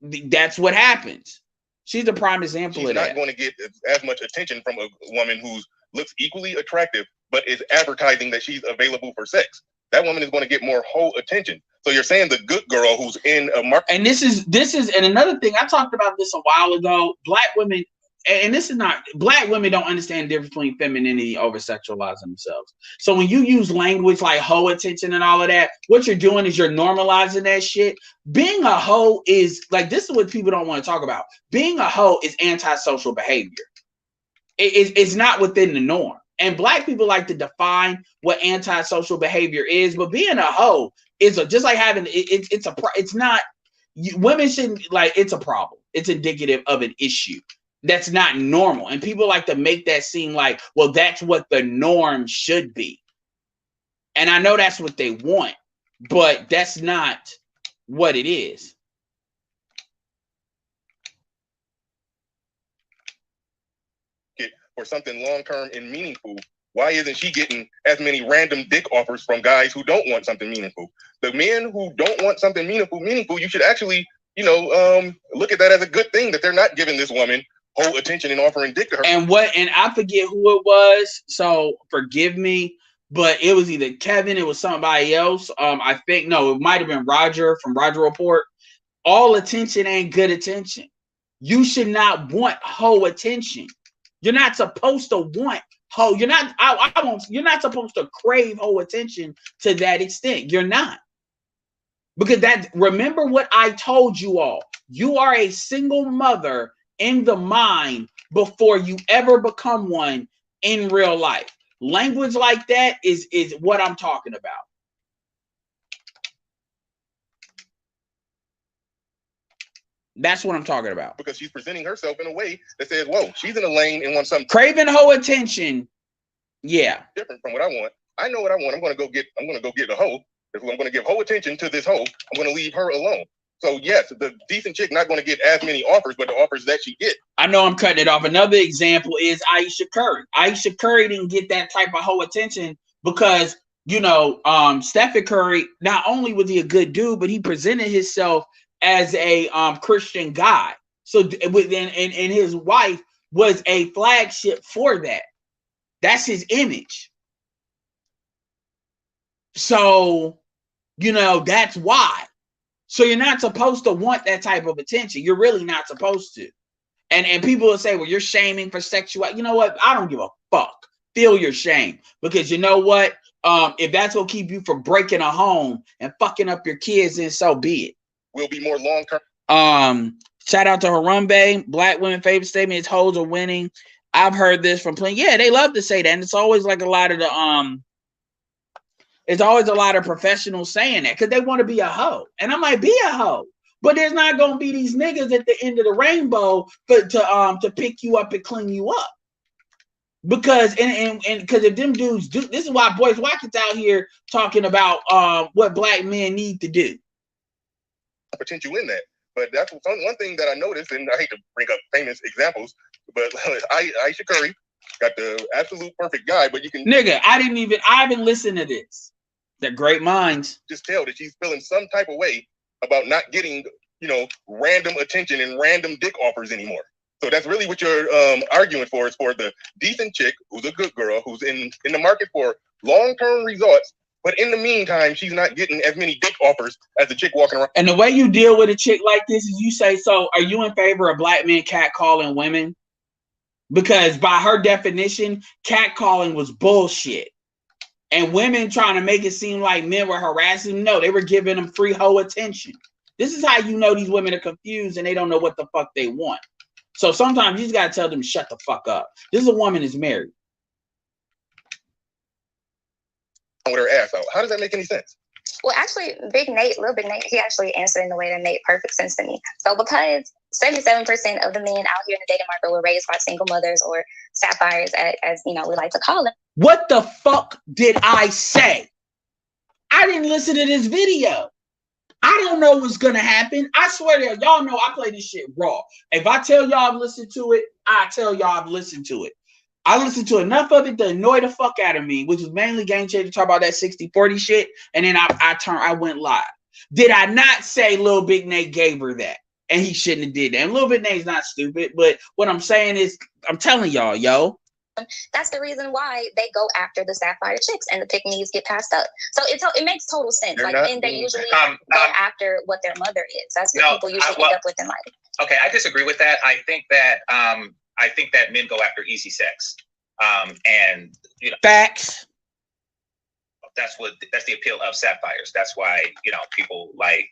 that's what happens. She's a prime example of that. She's not going to get as much attention from a woman who looks equally attractive, but is advertising that she's available for sex. That woman is going to get more whole attention. So you're saying the good girl who's in a market. And this is, and another thing, I talked about this a while ago, black women, and this is not, black women don't understand the difference between femininity over sexualizing themselves. So when you use language like hoe attention and all of that, what you're doing is you're normalizing that shit. Being a hoe is, like, this is what people don't want to talk about. Being a hoe is antisocial behavior. It's not within the norm. And black people like to define what antisocial behavior is, but being a hoe is just like having, it's not, women shouldn't, like, it's a problem. It's indicative of an issue. That's not normal. And people like to make that seem like, well, that's what the norm should be. And I know that's what they want, but that's not what it is. For something long-term and meaningful, why isn't she getting as many random dick offers from guys who don't want something meaningful? The men who don't want something meaningful, you should actually, look at that as a good thing, that they're not giving this woman whole attention and offering dick to her. And I forget who it was, so forgive me, but it was either Kevin, it was somebody else. I think, no, it might have been Roger from Roger Report. All attention ain't good attention. You should not want whole attention. You're not supposed to want whole. You're not. You're not supposed to crave whole attention to that extent. You're not, because remember what I told you all. You are a single mother in the mind before you ever become one in real life. Language like that is what I'm talking about. That's what I'm talking about. Because she's presenting herself in a way that says, whoa, she's in a lane and wants something. Craving whole attention. Yeah. Different from what I want. I know what I want. I'm going to go get a hoe. If I'm going to give whole attention to this hoe, I'm going to leave her alone. So yes, the decent chick not going to get as many offers, but the offers that she get. I know I'm cutting it off. Another example is Aisha Curry. Aisha Curry didn't get that type of whole attention because, Stephen Curry, not only was he a good dude, but he presented himself as a Christian guy. So and his wife was a flagship for that. That's his image. So, that's why. So you're not supposed to want that type of attention. You're really not supposed to. And people will say, well, you're shaming for sexuality. You know what? I don't give a fuck. Feel your shame. Because you know what? If that's what keep you from breaking a home and fucking up your kids, then so be it. Will be more long-term. Shout out to Harambe. Black women favorite statement is hoes are winning. I've heard this from plenty. Yeah, they love to say that. And it's always like a lot of professionals saying that because they want to be a hoe. And I'm like, be a hoe. But there's not gonna be these niggas at the end of the rainbow to pick you up and clean you up. Because because if them dudes do, this is why Boys Watkins out here talking about what black men need to do. Potential in that, but that's one thing that I noticed, and I hate to bring up famous examples, but Aisha Curry got the absolute perfect guy, but you can I haven't listened to this. They're great minds. Just tell that she's feeling some type of way about not getting, random attention and random dick offers anymore. So that's really what you're arguing for, is for the decent chick who's a good girl, who's in the market for long-term results. But in the meantime, she's not getting as many dick offers as the chick walking around. And the way you deal with a chick like this is you say, so are you in favor of black men catcalling women? Because by her definition, catcalling was bullshit. And women trying to make it seem like men were harassing them. No, they were giving them free hoe attention. This is how you know these women are confused and they don't know what the fuck they want. So sometimes you just got to tell them to shut the fuck up. This is a woman that's married. With her ass out. How does that make any sense? Well, actually, Little Big Nate, he actually answered in a way that made perfect sense to me. So because 77% of the men out here in the dating market were raised by single mothers, or sapphires, as we like to call them. What the fuck did I say? I didn't listen to this video. I don't know what's gonna happen. I swear to y'all know I play this shit raw. If I tell y'all I've listened to it, I tell y'all I've listened to it. I listened to enough of it to annoy the fuck out of me, which was mainly Game Changer, talk about that 60-40 shit, and then I went live. Did I not say Lil Big Nate gave her that? And he shouldn't have did that. And Lil Big Nate's not stupid, but what I'm saying is, I'm telling y'all, yo. That's the reason why they go after the sapphire chicks and the pick-me's get passed up. So it makes total sense. They're like not, men, they usually go after what their mother is. That's what people usually end up with in life. Okay, I disagree with that. I think that men go after easy sex. And Facts. That's the appeal of sapphires. That's why people like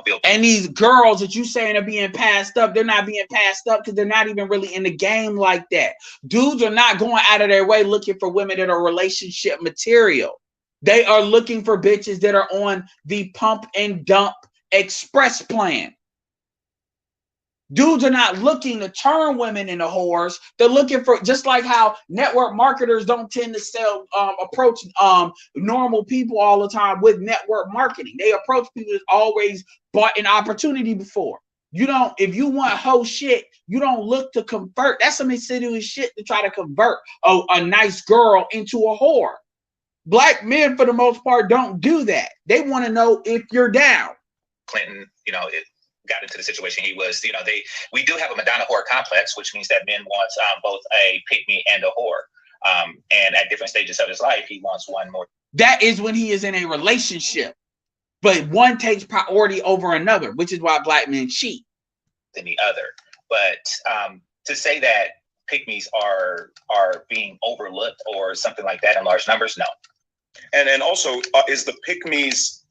Bill. And these girls that you saying are being passed up, they're not being passed up because they're not even really in the game like that. Dudes are not going out of their way looking for women that are relationship material. They are looking for bitches that are on the pump and dump express plan. Dudes are not looking to turn women into whores. They're looking for, just like how network marketers don't tend to approach normal people all the time with network marketing. They approach people that's always bought an opportunity before. If you want hoe shit, you don't look to convert. That's some insidious shit to try to convert a nice girl into a whore. Black men, for the most part, don't do that. They want to know if you're down. Clinton, got into the situation he was, we do have a Madonna whore complex, which means that men want both a pick-me and a whore. And at different stages of his life, he wants one more. That is when he is in a relationship. But one takes priority over another, which is why black men cheat. Than the other. But to say that pick-me's are being overlooked or something like that in large numbers, no. And also, is the pick-me's,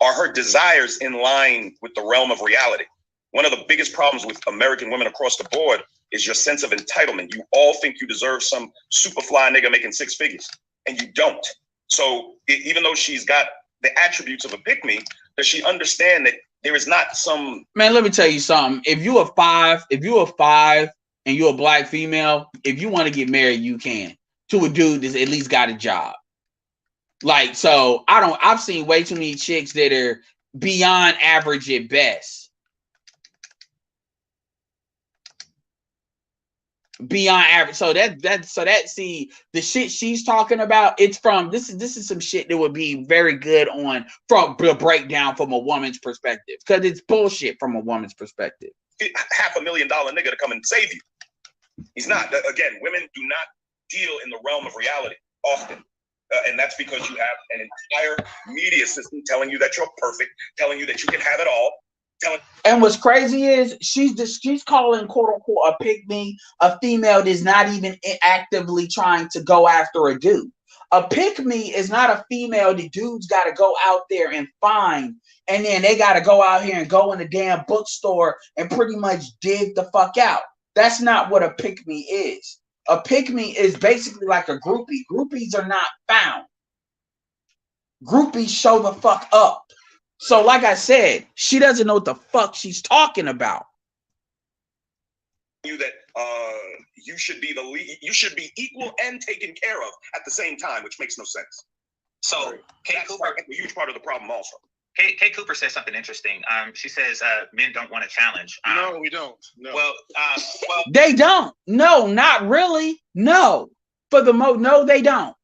are her desires in line with the realm of reality? One of the biggest problems with American women across the board is your sense of entitlement. You all think you deserve some super fly nigga making 6 figures, and you don't. So even though she's got the attributes of a pick-me, does she understand that there is not some... Man, let me tell you something. If you a five and you're a black female, if you want to get married, you can. To a dude that's at least got a job. Like, so I've seen way too many chicks that are beyond average at best. Beyond average. So see, the shit she's talking about, it's from, this is some shit that would be very good on from the breakdown from a woman's perspective. Because it's bullshit from a woman's perspective. $500,000 nigga to come and save you. He's not. Again, women do not deal in the realm of reality often. And that's because you have an entire media system telling you that you're perfect, telling you that you can have it all. And what's crazy is she's calling quote unquote a pick-me a female that's not even actively trying to go after a dude. A pick-me is not a female the dudes got to go out there and find, and then they got to go out here and go in the damn bookstore and pretty much dig the fuck out. That's not what a pick-me is. A pick-me is basically like a groupie. Groupies are not found. Groupies show the fuck up. So like I said, she doesn't know what the fuck she's talking about. You that you should be you should be equal and taken care of at the same time, which makes no sense. So that's a huge part of the problem also. Kate Cooper says something interesting. She says men don't want a challenge. No, we don't. No. Well, they don't. No, not really. No. No, they don't.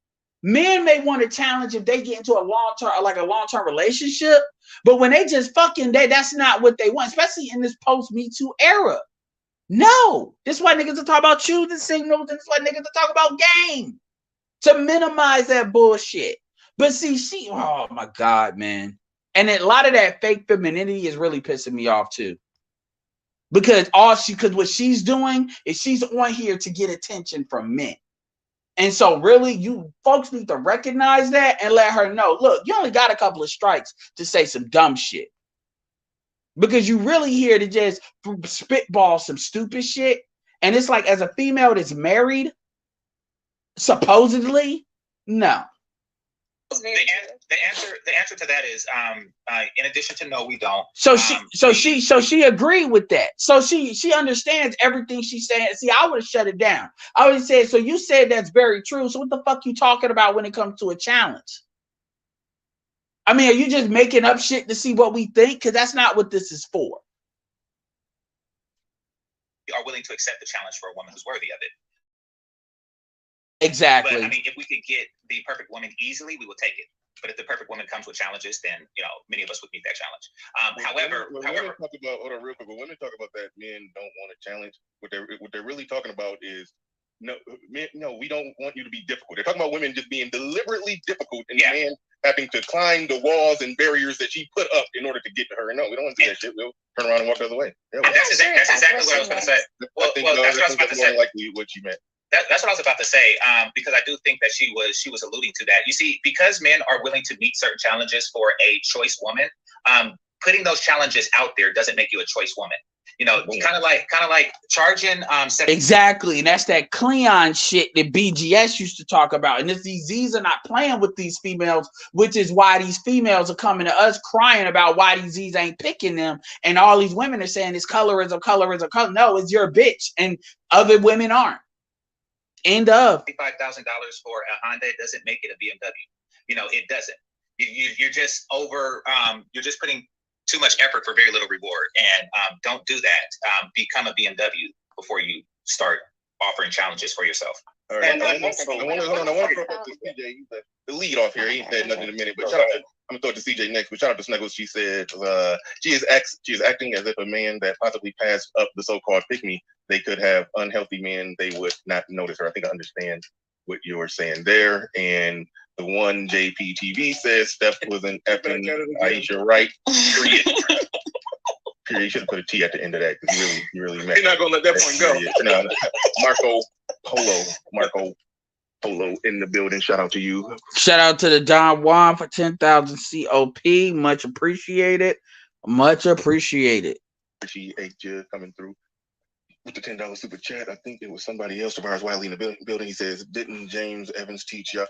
Men may want to challenge if they get into a long-term relationship, but when they just fucking, that's not what they want, especially in this post-Me Too era. No, this is why niggas are talking about choosing signals, and this is why niggas are talking about game to minimize that bullshit. But see, oh my God, man. And a lot of that fake femininity is really pissing me off too. Because what she's doing is she's on here to get attention from men. And so really, you folks need to recognize that and let her know, look, you only got a couple of strikes to say some dumb shit. Because you really here to just spitball some stupid shit. And it's like, as a female that's married, supposedly, no. The answer to that is, in addition to no, we don't. So she agreed with that. So she understands everything she's saying. See, I would have shut it down. I would have said, so you said that's very true. So what the fuck you talking about when it comes to a challenge? I mean, are you just making up shit to see what we think? Because that's not what this is for. We are willing to accept the challenge for a woman who's worthy of it. Exactly. But I mean, if we could get the perfect woman easily, we will take it. But if the perfect woman comes with challenges, then many of us would meet that challenge. However, when women talk about, hold on real quick, when women talk about that men don't want a challenge, what they're really talking about is no, we don't want you to be difficult. They're talking about women just being deliberately difficult, and man having to climb the walls and barriers that she put up in order to get to her. And no, we don't want to do that shit. We'll turn around and walk the other way. Yeah, that's exactly what I was going to say. That's what I was about to say. Likely what you meant. That's what I was about to say, because I do think that she was alluding to that. You see, because men are willing to meet certain challenges for a choice woman, putting those challenges out there doesn't make you a choice woman. Kind of like charging. Exactly, and that's that Cleon shit that BGS used to talk about. And these Z's are not playing with these females, which is why these females are coming to us crying about why these Z's ain't picking them, and all these women are saying it's colorism. No, it's your bitch, and other women aren't. End of. $55,000 for a Honda doesn't make it a BMW. It doesn't. You're just you're just putting too much effort for very little reward. And don't do that. Become a BMW before you start offering challenges for yourself. All right. I want to throw up to CJ. The lead off here. He ain't said nothing in a minute, but shout out to, I'm gonna throw it to CJ next. But shout out to Snuggles. She said she is acting as if a man that possibly passed up the so-called pick-me, they could have unhealthy men, they would not notice her. I think I understand what you were saying there. And the one JPTV says Steph was an effing Aisha Wright. Period. You should have put a T at the end of that because you really meant. You're not gonna let that point go. No. Marco Polo in the building. Shout out to you. Shout out to the Don Juan for 10,000 COP. Much appreciated. Much appreciated. Appreciate you coming through with the $10 super chat. I think it was somebody else, Tavares Wiley in the building. He says, didn't James Evans teach you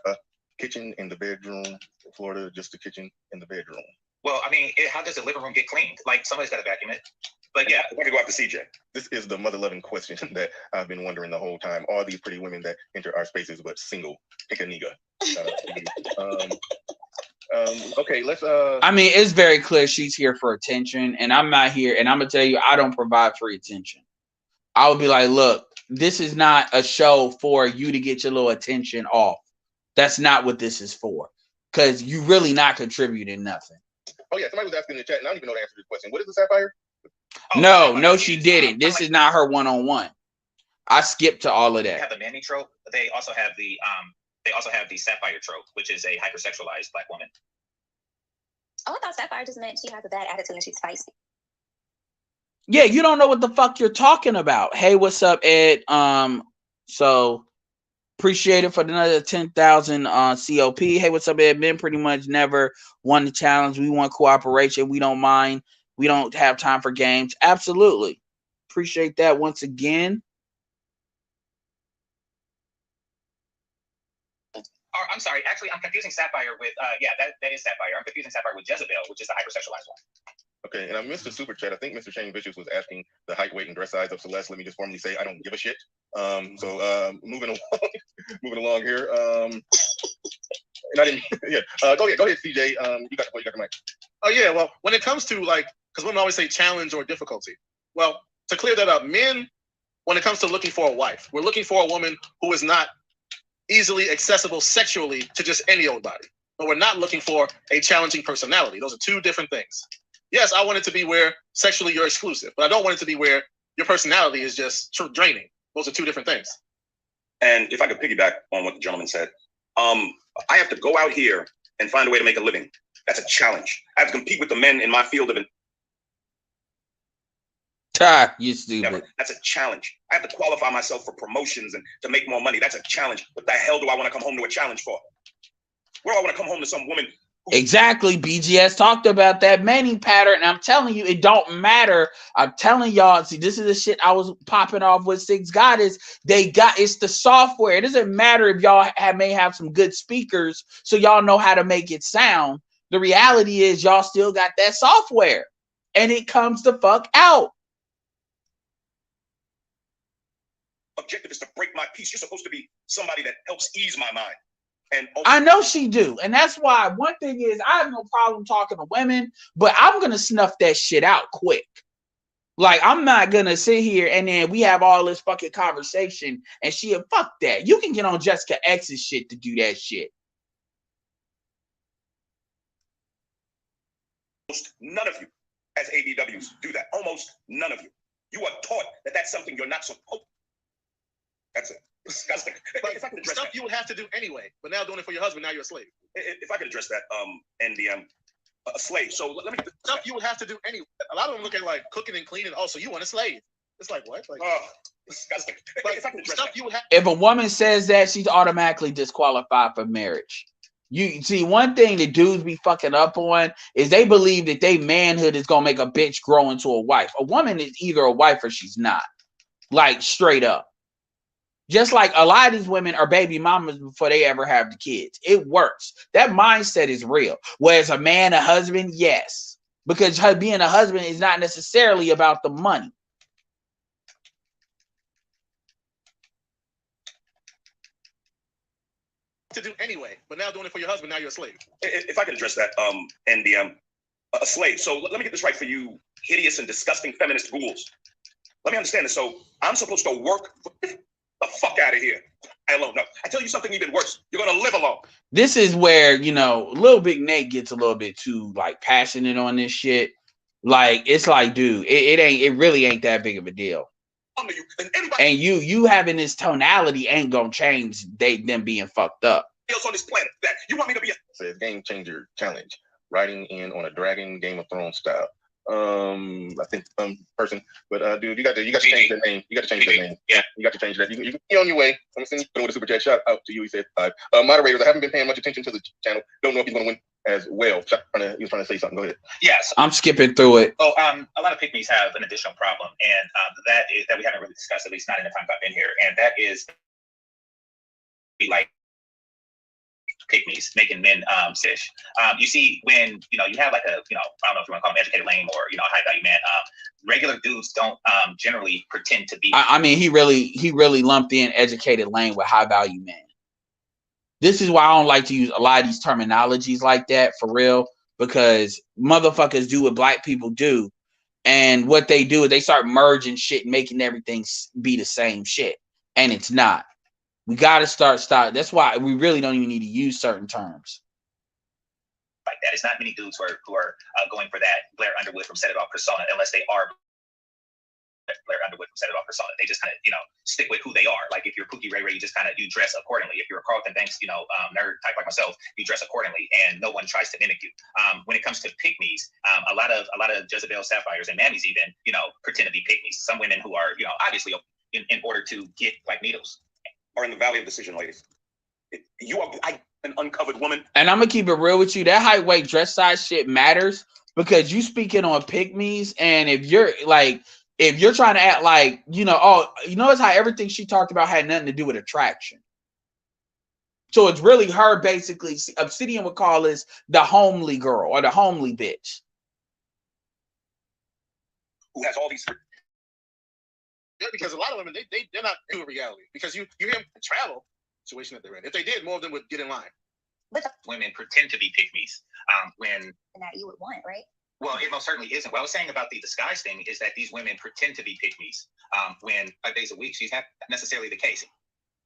kitchen in the bedroom in Florida, just the kitchen in the bedroom? Well, I mean, how does the living room get cleaned? Like, somebody's got to vacuum it. But yeah, I want to go out to CJ. This is the mother-loving question that I've been wondering the whole time. All these pretty women that enter our spaces, but single. Pick a nigga. Okay, let's. I mean, it's very clear she's here for attention, and I'm not here. And I'm gonna tell you, I don't provide free attention. I would be like, look, this is not a show for you to get your little attention off. That's not what this is for, because you really not contributing nothing. Oh yeah, somebody was asking in the chat, and I don't even know the answer to this question. What is the Sapphire? Oh, no, she didn't. This is not her one-on-one. I skipped to all of that. They have the Manny trope. They also have the Sapphire trope, which is a hypersexualized Black woman. Oh, I thought Sapphire just meant she has a bad attitude and she's feisty. Yeah, you don't know what the fuck you're talking about. Hey, what's up, Ed? So appreciate it for another 10,000 COP. Hey, what's up, Ed? Men pretty much never won the challenge. We want cooperation. We don't mind. We don't have time for games. Absolutely. Appreciate that once again. I'm sorry. Actually, I'm confusing Sapphire with that is Sapphire. I'm confusing Sapphire with Jezebel, which is the hypersexualized one. Okay, and I missed the super chat. I think Mr. Shane Vicious was asking the height, weight, and dress size of Celeste. Let me just formally say I don't give a shit. Moving along here. And I didn't. Yeah. Go ahead, CJ. You got the mic. Oh yeah. Well, when it comes to because women always say challenge or difficulty. Well, to clear that up, men, when it comes to looking for a wife, we're looking for a woman who is not easily accessible sexually to just any old body. But we're not looking for a challenging personality. Those are two different things. Yes, I want it to be where sexually you're exclusive, but I don't want it to be where your personality is just draining. Those are two different things. And if I could piggyback on what the gentleman said, I have to go out here and find a way to make a living. That's a challenge. I have to compete with the men in my field of You stupid. Never. That's a challenge. I have to qualify myself for promotions and to make more money. That's a challenge. What the hell do I want to come home to a challenge for? Where do I want to come home to some woman? Exactly. BGS talked about that mating pattern. And I'm telling you, it don't matter. I'm telling y'all, see, this is the shit I was popping off with Six Goddess. It's the software. It doesn't matter if y'all may have some good speakers so y'all know how to make it sound. The reality is y'all still got that software and it comes the fuck out. Objective is to break my peace. You're supposed to be somebody that helps ease my mind. And I know she do. And that's why one thing is I have no problem talking to women, but I'm going to snuff that shit out quick. Like, I'm not going to sit here and then we have all this fucking conversation and fuck that. You can get on Jessica X's shit to do that shit. Almost none of you as ABWs do that. Almost none of you. You are taught that that's something you're not supposed. That's it. Disgusting. But if I could address stuff that, you would have to do anyway, but now doing it for your husband, now you're a slave. if I could address that, NDM, a slave. So let me. Stuff you would have to do anyway. A lot of them look at like cooking and cleaning. Oh, so you want a slave? It's like what? Like, disgusting. But if I could address stuff that. you would have. If a woman says that, she's automatically disqualified for marriage. You see, one thing that dudes be fucking up on is they believe that they manhood is gonna make a bitch grow into a wife. A woman is either a wife or she's not. Like, straight up. Just like a lot of these women are baby mamas before they ever have the kids. It works. That mindset is real. Whereas a man, a husband, yes. Because her being a husband is not necessarily about the money. To do anyway, but now doing it for your husband, now you're a slave. If I could address that, NDM, a slave. So let me get this right for you, hideous and disgusting feminist ghouls. Let me understand this. So I'm supposed to work the fuck out of here. Alone. No, I tell you something even worse. You're gonna live alone. This is where, Little Big Nate gets a little bit too like passionate on this shit. Like, it's like, dude, it really ain't that big of a deal. And you having this tonality ain't gonna change them being fucked up. Else on this planet that you want me to be Says Game Changer Challenge, riding in on a dragon Game of Thrones style. I think person, but dude, you got to change the name. You got to change the name. Yeah, you got to change that. You can be on your way. I'm sending you with a super chat. Shout out to you. He said, moderators, I haven't been paying much attention to the channel. Don't know if he's going to win as well. He was trying to say something. Go ahead. Yes. I'm skipping through it. Oh, a lot of pick-me's have an additional problem, and that is that we haven't really discussed, at least not in the time I've been here, and that is like pick-me's making men fish. You see, when you have like a I don't know if you want to call him educated lame or a high value man. Regular dudes don't generally pretend to be. I mean, he really lumped in educated lane with high value man. This is why I don't like to use a lot of these terminologies like that for real, because motherfuckers do what black people do, and what they do is they start merging shit and making everything be the same shit, and it's not. We got to start. That's why we really don't even need to use certain terms like that. It's not many dudes who are going for that Blair Underwood from Set It Off persona, unless they are Blair Underwood from Set It Off persona. They just kind of stick with who they are. Like if you're Pookie Ray Ray, you just kind of dress accordingly. If you're a Carlton Banks nerd type like myself, you dress accordingly, and no one tries to mimic you. When it comes to pick-me's, a lot of Jezebel Sapphires and Mammies even pretend to be pick-me's. Some women who are obviously in order to get like needles. Are in the valley of decision, ladies. You are an uncovered woman. And I'm gonna keep it real with you. That height, weight, dress size shit matters, because you speaking on pick-me's, and if you're trying to act like it's how everything she talked about had nothing to do with attraction. So it's really her basically. Obsidian would call this the homely girl or the homely bitch, who has all these. Yeah, because a lot of women they're not doing reality, because you hear them travel situation that they're in. If they did, more of them would get in line. But women pretend to be pick-me's when that you would want, right? Well, it most certainly isn't. What I was saying about the disguise thing is that these women pretend to be pick-me's when 5 days a week she's not necessarily the case.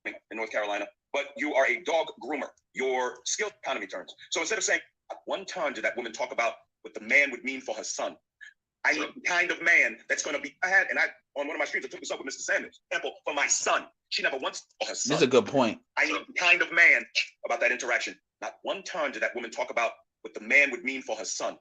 In North Carolina, but you are a dog groomer. Your skill economy turns. So instead of saying, at one time did that woman talk about what the man would mean for her son. I need the kind of man that's going to be, on one of my streams, I took this up with Mr. Sanders. Example, for my son. She never once for her son. This is a good point. I need the kind of man about that interaction. Not one time did that woman talk about what the man would mean for her son.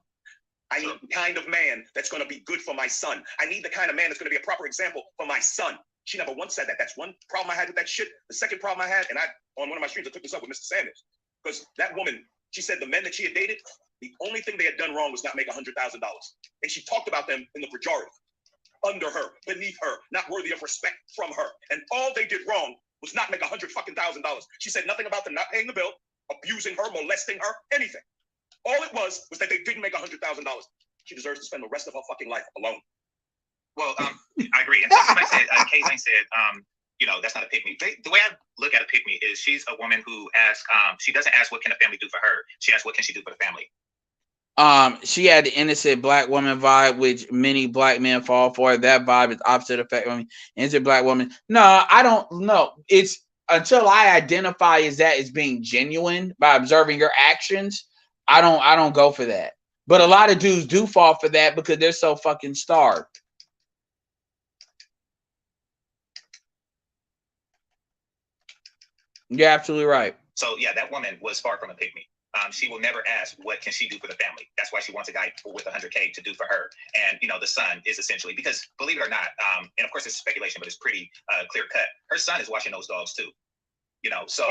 I need the kind of man that's going to be good for my son. I need the kind of man that's going to be a proper example for my son. She never once said that. That's one problem I had with that shit. The second problem I had, and on one of my streams, I took this up with Mr. Sanders. Because that woman, she said the men that she had dated, the only thing they had done wrong was not make $100,000. And she talked about them in the pejorative. Under her, beneath her, not worthy of respect from her. And all they did wrong was not make $100,000. She said nothing about them not paying the bill, abusing her, molesting her, anything. All it was that they didn't make $100,000. She deserves to spend the rest of her fucking life alone. Well, I agree. And somebody said, Kayleen said, that's not a pick me. The way I look at a pick me is she's a woman who asks, she doesn't ask what can a family do for her. She asks what can she do for the family. She had the innocent black woman vibe, which many black men fall for. That vibe is opposite effect. I mean, innocent black woman. No, I don't know. It's until I identify as that as being genuine by observing your actions. I don't go for that. But a lot of dudes do fall for that because they're so fucking starved. You're absolutely right. So yeah, that woman was far from a pick me. She will never ask what can she do for the family. That's why she wants a guy with $100K to do for her. And the son is essentially, because believe it or not, and of course it's speculation, but it's pretty clear cut. Her son is watching those dogs too. So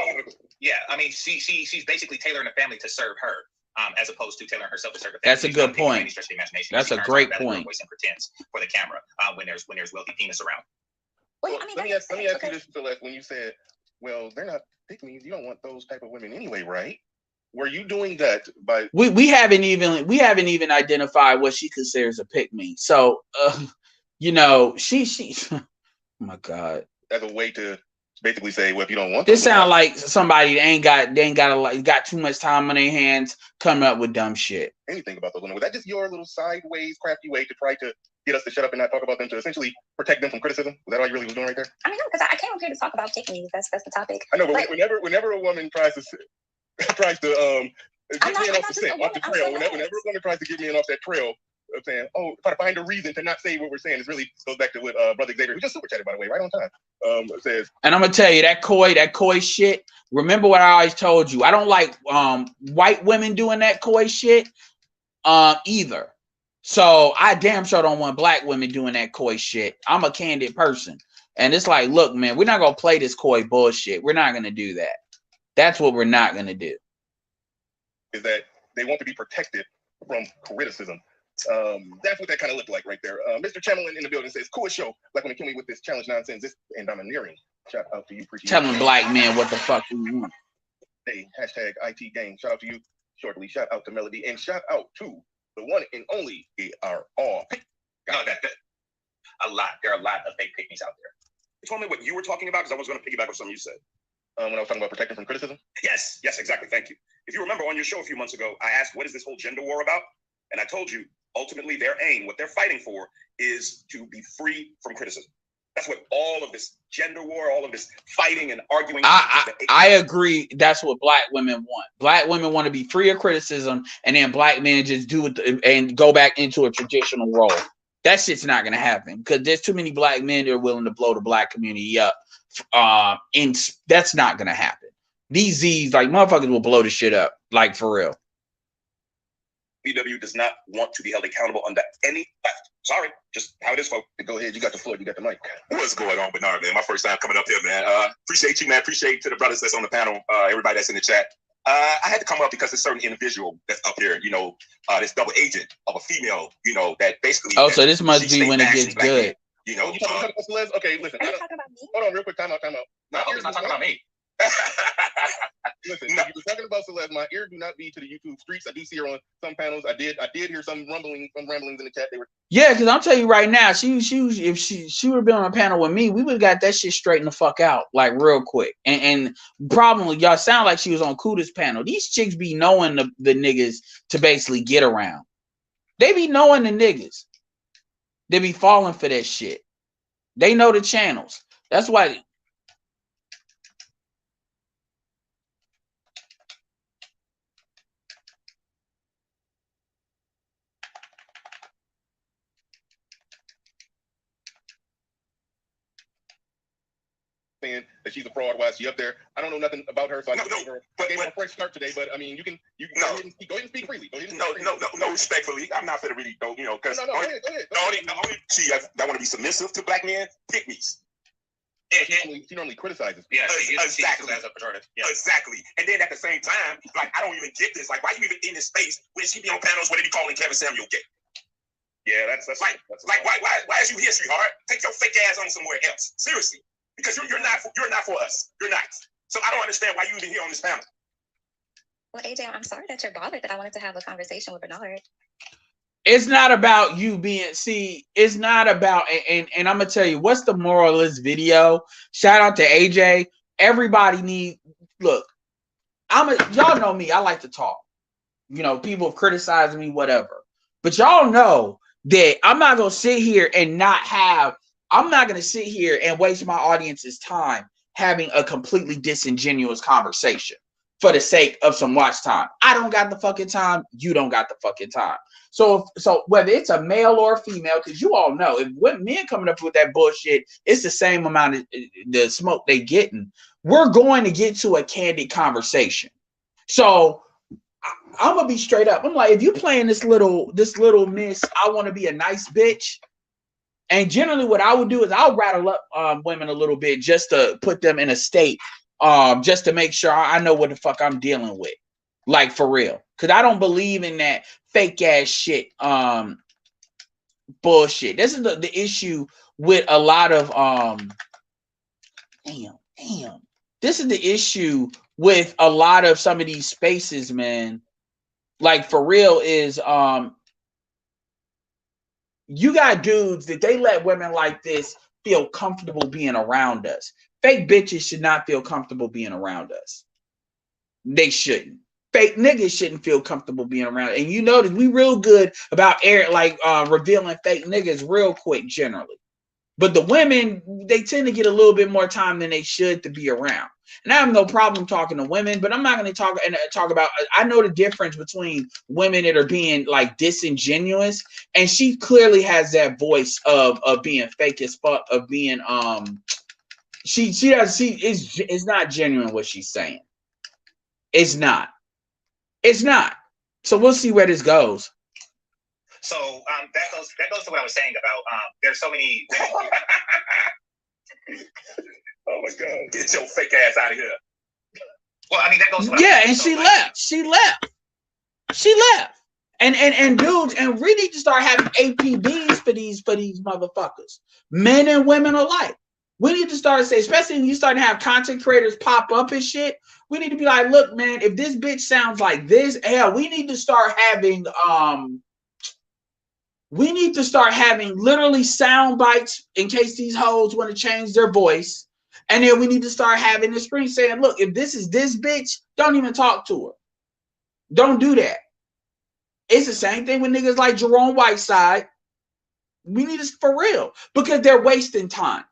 yeah, I mean, she's basically tailoring the family to serve her, as opposed to tailoring herself to serve the family. That's a good point. That's a great point. And pretends for the camera when there's wealthy penis around. Well, let me ask you this, Celeste. When you said, well, they're not pick-me's, you don't want those type of women anyway, right? Were you doing that by? We haven't even identified what she considers a pick-me. So, she. Oh my God. As a way to basically say, well, if you don't want this, sound like somebody got too much time on their hands coming up with dumb shit. Anything about those women? Was that just your little sideways, crafty way to try to get us to shut up and not talk about them, to essentially protect them from criticism? Was that all you really was doing right there? I mean, no, because I came up here to talk about pick-me's. That's the topic. I know, but whenever a woman tries to get me in off the trail, whenever a woman tries to get me in off that trail of saying, oh, try to find a reason to not say what we're saying, it really goes back to what Brother Xavier, who just super chatted, by the way, right on time, says. And I'm gonna tell you that coy shit. Remember what I always told you. I don't like white women doing that coy shit either. So I damn sure don't want black women doing that coy shit. I'm a candid person, and it's like, look, man, we're not gonna play this coy bullshit. We're not gonna do that. That's what we're not gonna do. Is that they want to be protected from criticism. That's what that kind of looked like right there. Mr. Chamberlain in the building says, cool show. Like when it came with this challenge nonsense, and I'm nearing. Shout out to you. Telling black men what the fuck we want. Hey, hashtag IT gang. Shout out to you shortly. Shout out to Melody, and shout out to the one and only ARR. There are a lot of fake pick-me's out there. Tell me what you were talking about, because I was going to piggyback on something you said. When I was talking about protecting from criticism? Yes, exactly. Thank you. If you remember on your show a few months ago, I asked, what is this whole gender war about? And I told you, ultimately, their aim, what they're fighting for, is to be free from criticism. That's what all of this gender war, all of this fighting and arguing. I agree. That's what black women want. Black women want to be free of criticism, and then black men just do it and go back into a traditional role. That shit's not going to happen because there's too many black men that are willing to blow the black community up. And that's not going to happen. These Z's, like, motherfuckers will blow the shit up, like, for real. BW does not want to be held accountable under any left. Sorry, just how it is, folks. Go ahead, you got the floor, you got the mic. What's going on, Bernard, man? My first time coming up here, man. Appreciate you, man. Appreciate to the brothers that's on the panel, everybody that's in the chat. I had to come up because there's a certain individual that's up here, this double agent of a female, that basically. Oh, so this must be when it gets good. You talking about Celeste? Okay, listen. Are you talking about me? Hold on, real quick. Time out. No, he's not talking about me. Listen, you were talking about Celeste. My ear do not be to the YouTube streets. I do see her on some panels. I did hear some ramblings in the chat. They were. Yeah, because I'm telling you right now, she would have been on a panel with me, we would have got that shit straightened the fuck out, like, real quick. And problem, y'all sound like she was on Kuda's panel. These chicks be knowing the niggas to basically get around. They be knowing the niggas. They be falling for that shit. They know the channels. That's why. that she's a fraud. Why is she up there? I don't know nothing about her, so I gave her a fresh start today. But I mean, you can go ahead and speak freely. No, respectfully, I'm not gonna really go, because go ahead. I want to be submissive to black men, pick me's. She normally criticizes. Yeah, exactly. As a pejorative. Yeah. Exactly. And then at the same time, like, I don't even get this. Like, why you even in this space when she be on panels where they be calling Kevin Samuel gay? Yeah, that's why is you here, sweetheart? Take your fake ass on somewhere else. Seriously, because you're not for us. You're not. So I don't understand why you even here on this panel. Well, AJ, I'm sorry that you're bothered, but I wanted to have a conversation with Bernard. It's not about you being, it's not about, and I'm gonna tell you what's the moral of this video. Shout out to AJ. Everybody look, y'all know me, I like to talk. People have criticized me, whatever. But y'all know that I'm not gonna sit here and I'm not gonna sit here and waste my audience's time having a completely disingenuous conversation for the sake of some watch time. I don't got the fucking time. You don't got the fucking time. So whether it's a male or a female, because you all know, if men coming up with that bullshit, it's the same amount of the smoke they getting. We're going to get to a candid conversation. So I'm gonna be straight up. I'm like, if you playing this little miss, I want to be a nice bitch. And generally, what I would do is I'll rattle up women a little bit just to put them in a state, just to make sure I know what the fuck I'm dealing with, like for real. Because I don't believe in that fake ass shit, bullshit. This is the issue with a lot of damn. This is the issue with a lot of some of these spaces, man. Like for real is you got dudes that they let women like this feel comfortable being around us. Fake bitches should not feel comfortable being around us. They shouldn't. Fake niggas shouldn't feel comfortable being around. And you notice we real good about revealing fake niggas real quick generally. But the women, they tend to get a little bit more time than they should to be around. And I have no problem talking to women, but I'm not going to talk about, I know the difference between women that are being like disingenuous, and she clearly has that voice of being fake as fuck, of being it's not genuine what she's saying. It's not. So we'll see where this goes. So that goes to what I was saying about there's so many. Oh my God! Get your fake ass out of here. Well, I mean that goes. To what and she left. She left. And dudes, and we need to start having APBs for these motherfuckers, men and women alike. We need to start saying, especially when you start to have content creators pop up and shit. We need to be like, look, man, if this bitch sounds like this, hell, we need to start having literally sound bites in case these hoes want to change their voice. And then we need to start having the screen saying, look, if this is this bitch, don't even talk to her. Don't do that. It's the same thing with niggas like Jerome Whiteside. We need this for real because they're wasting time.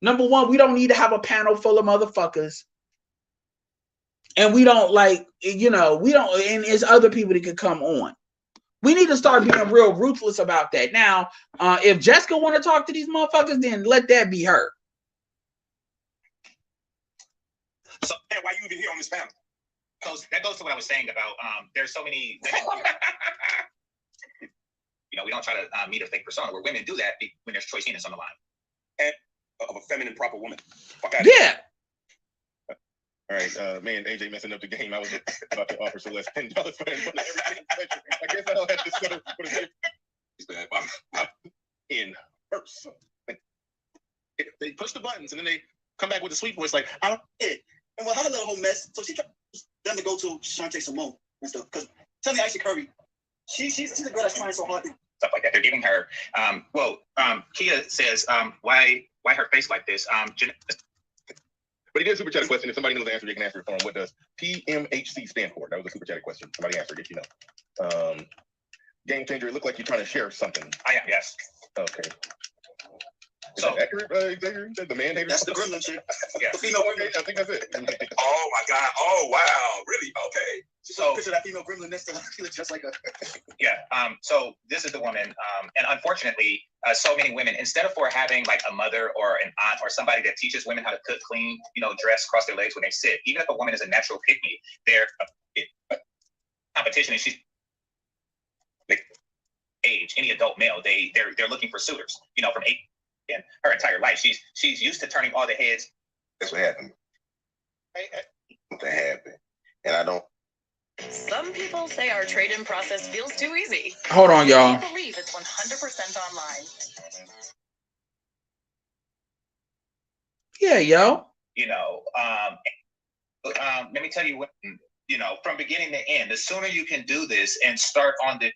Number one, we don't need to have a panel full of motherfuckers. And we don't and there's other people that could come on. We need to start being real ruthless about that. Now, if Jessica want to talk to these motherfuckers, then let that be her. So, why you even here on this panel? That goes to what I was saying about there's so many women. We don't try to meet a fake persona where women do that when there's choice penis on the line. And of a feminine, proper woman. Yeah. All right, man, AJ messing up the game. I was about to offer Celeste $10 for everything. I guess I'll have to settle for the in person. They push the buttons and then they come back with a sweet voice like, I don't it. And well, how the little whole mess. So she tried them to go to Shantae Simone and stuff. Because tell me, Aisha Curry, she's a girl that's trying so hard. Stuff like that. They're giving her. Kia says, why her face like this? But he did super chat a question. If somebody knows the answer, they can answer it for him. What does PMHC stand for? That was a super chat question. Somebody answered if you know. Game changer. It looked like you're trying to share something. I am. Yes. Okay. Is So that accurate, Xavier? The man hater? That's the gremlin chick. Yeah. The female Okay, I think that's it. Oh my God! Oh wow! Really? Okay. So picture that female gremlin next to her. She looks just like her. yeah. So this is the woman, and unfortunately, so many women, instead of having like a mother or an aunt or somebody that teaches women how to cook, clean, dress, cross their legs when they sit, even if a woman is a natural pick-me, their competition is she's age, any adult male, they're looking for suitors, from 8 in her entire life. She's used to turning all the heads. That's what happened. What happened? And I don't. Some people say our trade-in process feels too easy. Hold on, y'all. I believe it's 100% online. Yeah, yo. Let me tell you what, from beginning to end, the sooner you can do this and start on the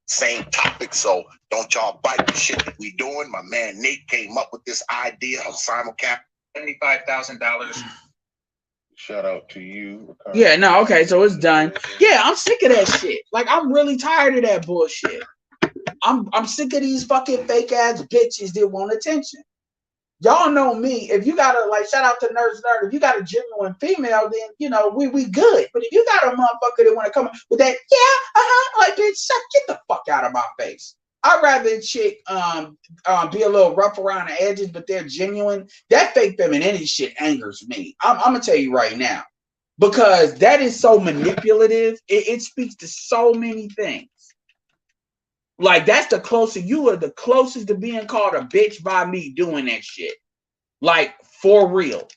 Same topic, so don't y'all bite the shit that we doing. My man Nate came up with this idea of simulcast. $75,000. Shout out to you, Ricardo. Yeah, no, okay, so it's done. Yeah, I'm sick of that shit. Like, I'm really tired of that bullshit. I'm sick of these fucking fake ass bitches that want attention. Y'all know me. If you got a, shout out to Nurse Nerd, if you got a genuine female, then, we good. But if you got a motherfucker that want to come with that, like, bitch, get the fuck out of my face. I'd rather a chick be a little rough around the edges, but they're genuine. That fake femininity shit angers me. I'm going to tell you right now. Because that is so manipulative. It speaks to so many things. Like, that's the closest, you are the closest to being called a bitch by me doing that shit. Like, for real.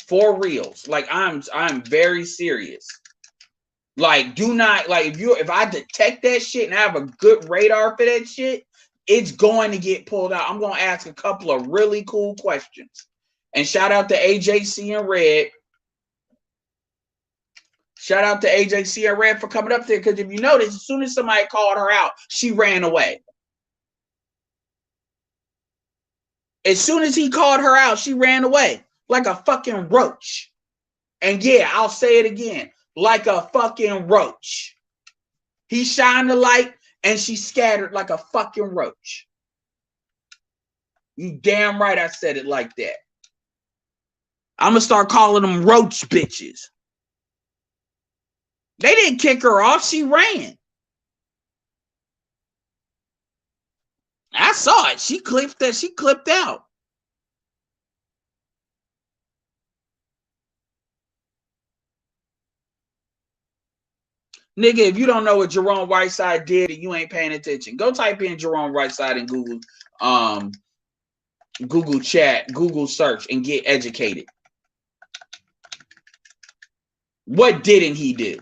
For reals. Like, I'm very serious. Like, do not, like, if I detect that shit and I have a good radar for that shit, it's going to get pulled out. I'm going to ask a couple of really cool questions. And shout out to AJC and Red. Shout out to AJC and Red for coming up there, because if you notice, as soon as somebody called her out, she ran away. As soon as he called her out, she ran away like a fucking roach. And yeah, I'll say it again, like a fucking roach. He shined the light and she scattered like a fucking roach. You damn right I said it like that. I'm gonna start calling them roach bitches. They didn't kick her off. She ran. I saw it. She clipped that. She clipped out. Nigga, if you don't know what Jerome Whiteside did and you ain't paying attention, go type in Jerome Whiteside in Google chat, Google search, and get educated. What didn't he do?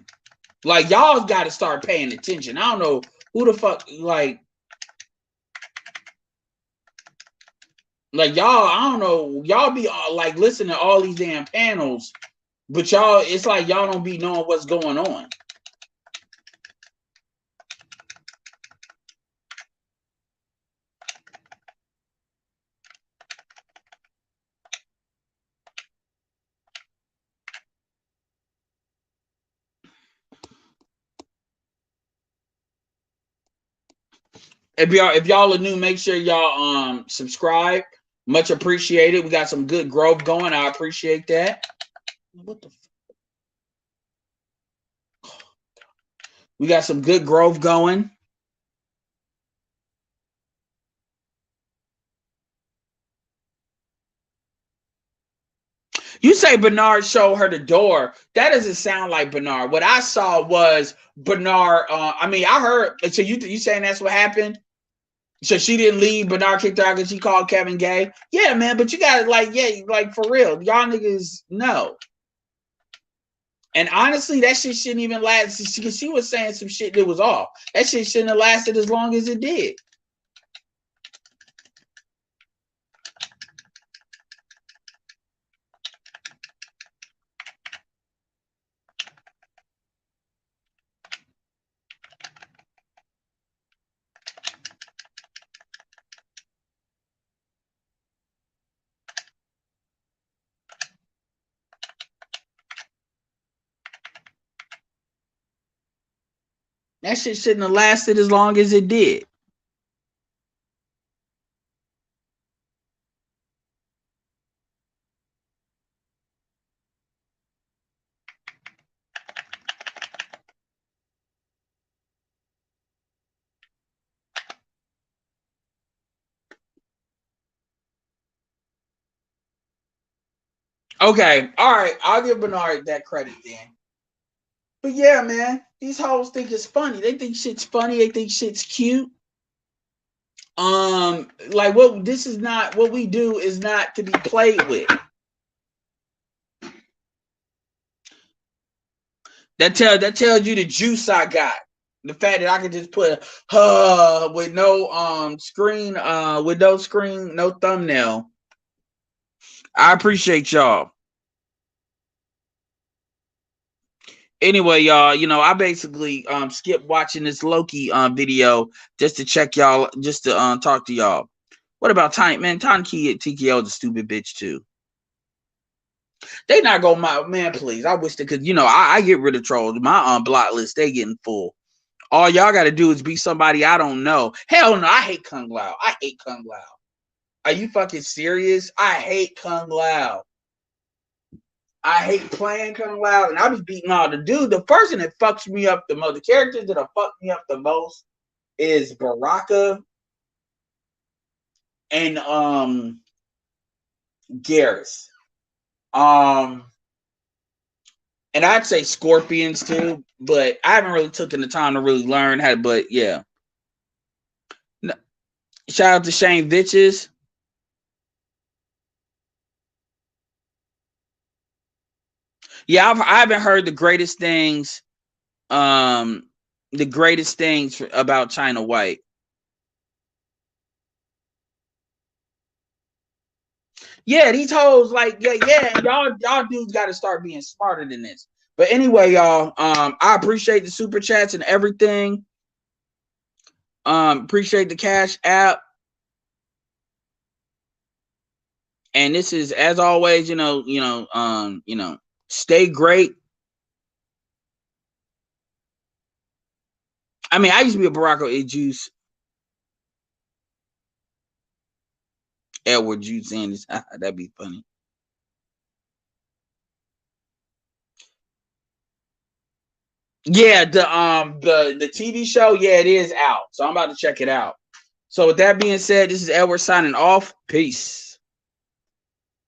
Like, y'all got to start paying attention. I don't know who the fuck, like y'all, I don't know. Y'all be like listening to all these damn panels, but y'all, it's like y'all don't be knowing what's going on. If y'all are new, make sure y'all subscribe. Much appreciated. We got some good growth going. I appreciate that. What the fuck? We got some good growth going. You say Bernard showed her the door. That doesn't sound like Bernard. What I saw was Bernard. I heard. So you saying that's what happened? So she didn't leave. Bernard kicked her out because she called Kevin gay. Yeah, man. But you got like for real. Y'all niggas know. And honestly, that shit shouldn't even last. She was saying some shit that was off. That shit shouldn't have lasted as long as it did. That shit shouldn't have lasted as long as it did. Okay, all right. I'll give Bernard that credit then. But yeah, man, these hoes think it's funny. They think shit's funny. They think shit's cute. Like what this is not what we do is not to be played with. That tells you the juice I got. The fact that I can just put with no screen, with no screen, no thumbnail. I appreciate y'all. Anyway, y'all, you know, I basically skipped watching this Loki video just to check y'all, just to talk to y'all. What about Tiny man? Tiny TKO the stupid bitch too. They not go my man, please. I wish they could, you know, I get rid of trolls. My block list, they getting full. All y'all gotta do is be somebody I don't know. Hell no, I hate Kung Lao. I hate Kung Lao. Are you fucking serious? I hate Kung Lao. I hate playing Kung Lao, and I was beating all the dude. The person that fucks me up the most, the characters that have fucked me up the most is Baraka and Garrus. And I'd say Scorpions too, but I haven't really taken the time to really learn how to, but yeah. No, shout out to Shane Vitches. Yeah, I haven't heard the greatest things about China White. Yeah, these hoes like yeah, y'all dudes got to start being smarter than this. But anyway, y'all, I appreciate the super chats and everything. Appreciate the Cash App. And this is, as always, you know, stay great. I mean, I used to be a Barack Juice. Edward Juice in this. That'd be funny. Yeah, the TV show, yeah, it is out. So I'm about to check it out. So with that being said, this is Edward signing off. Peace.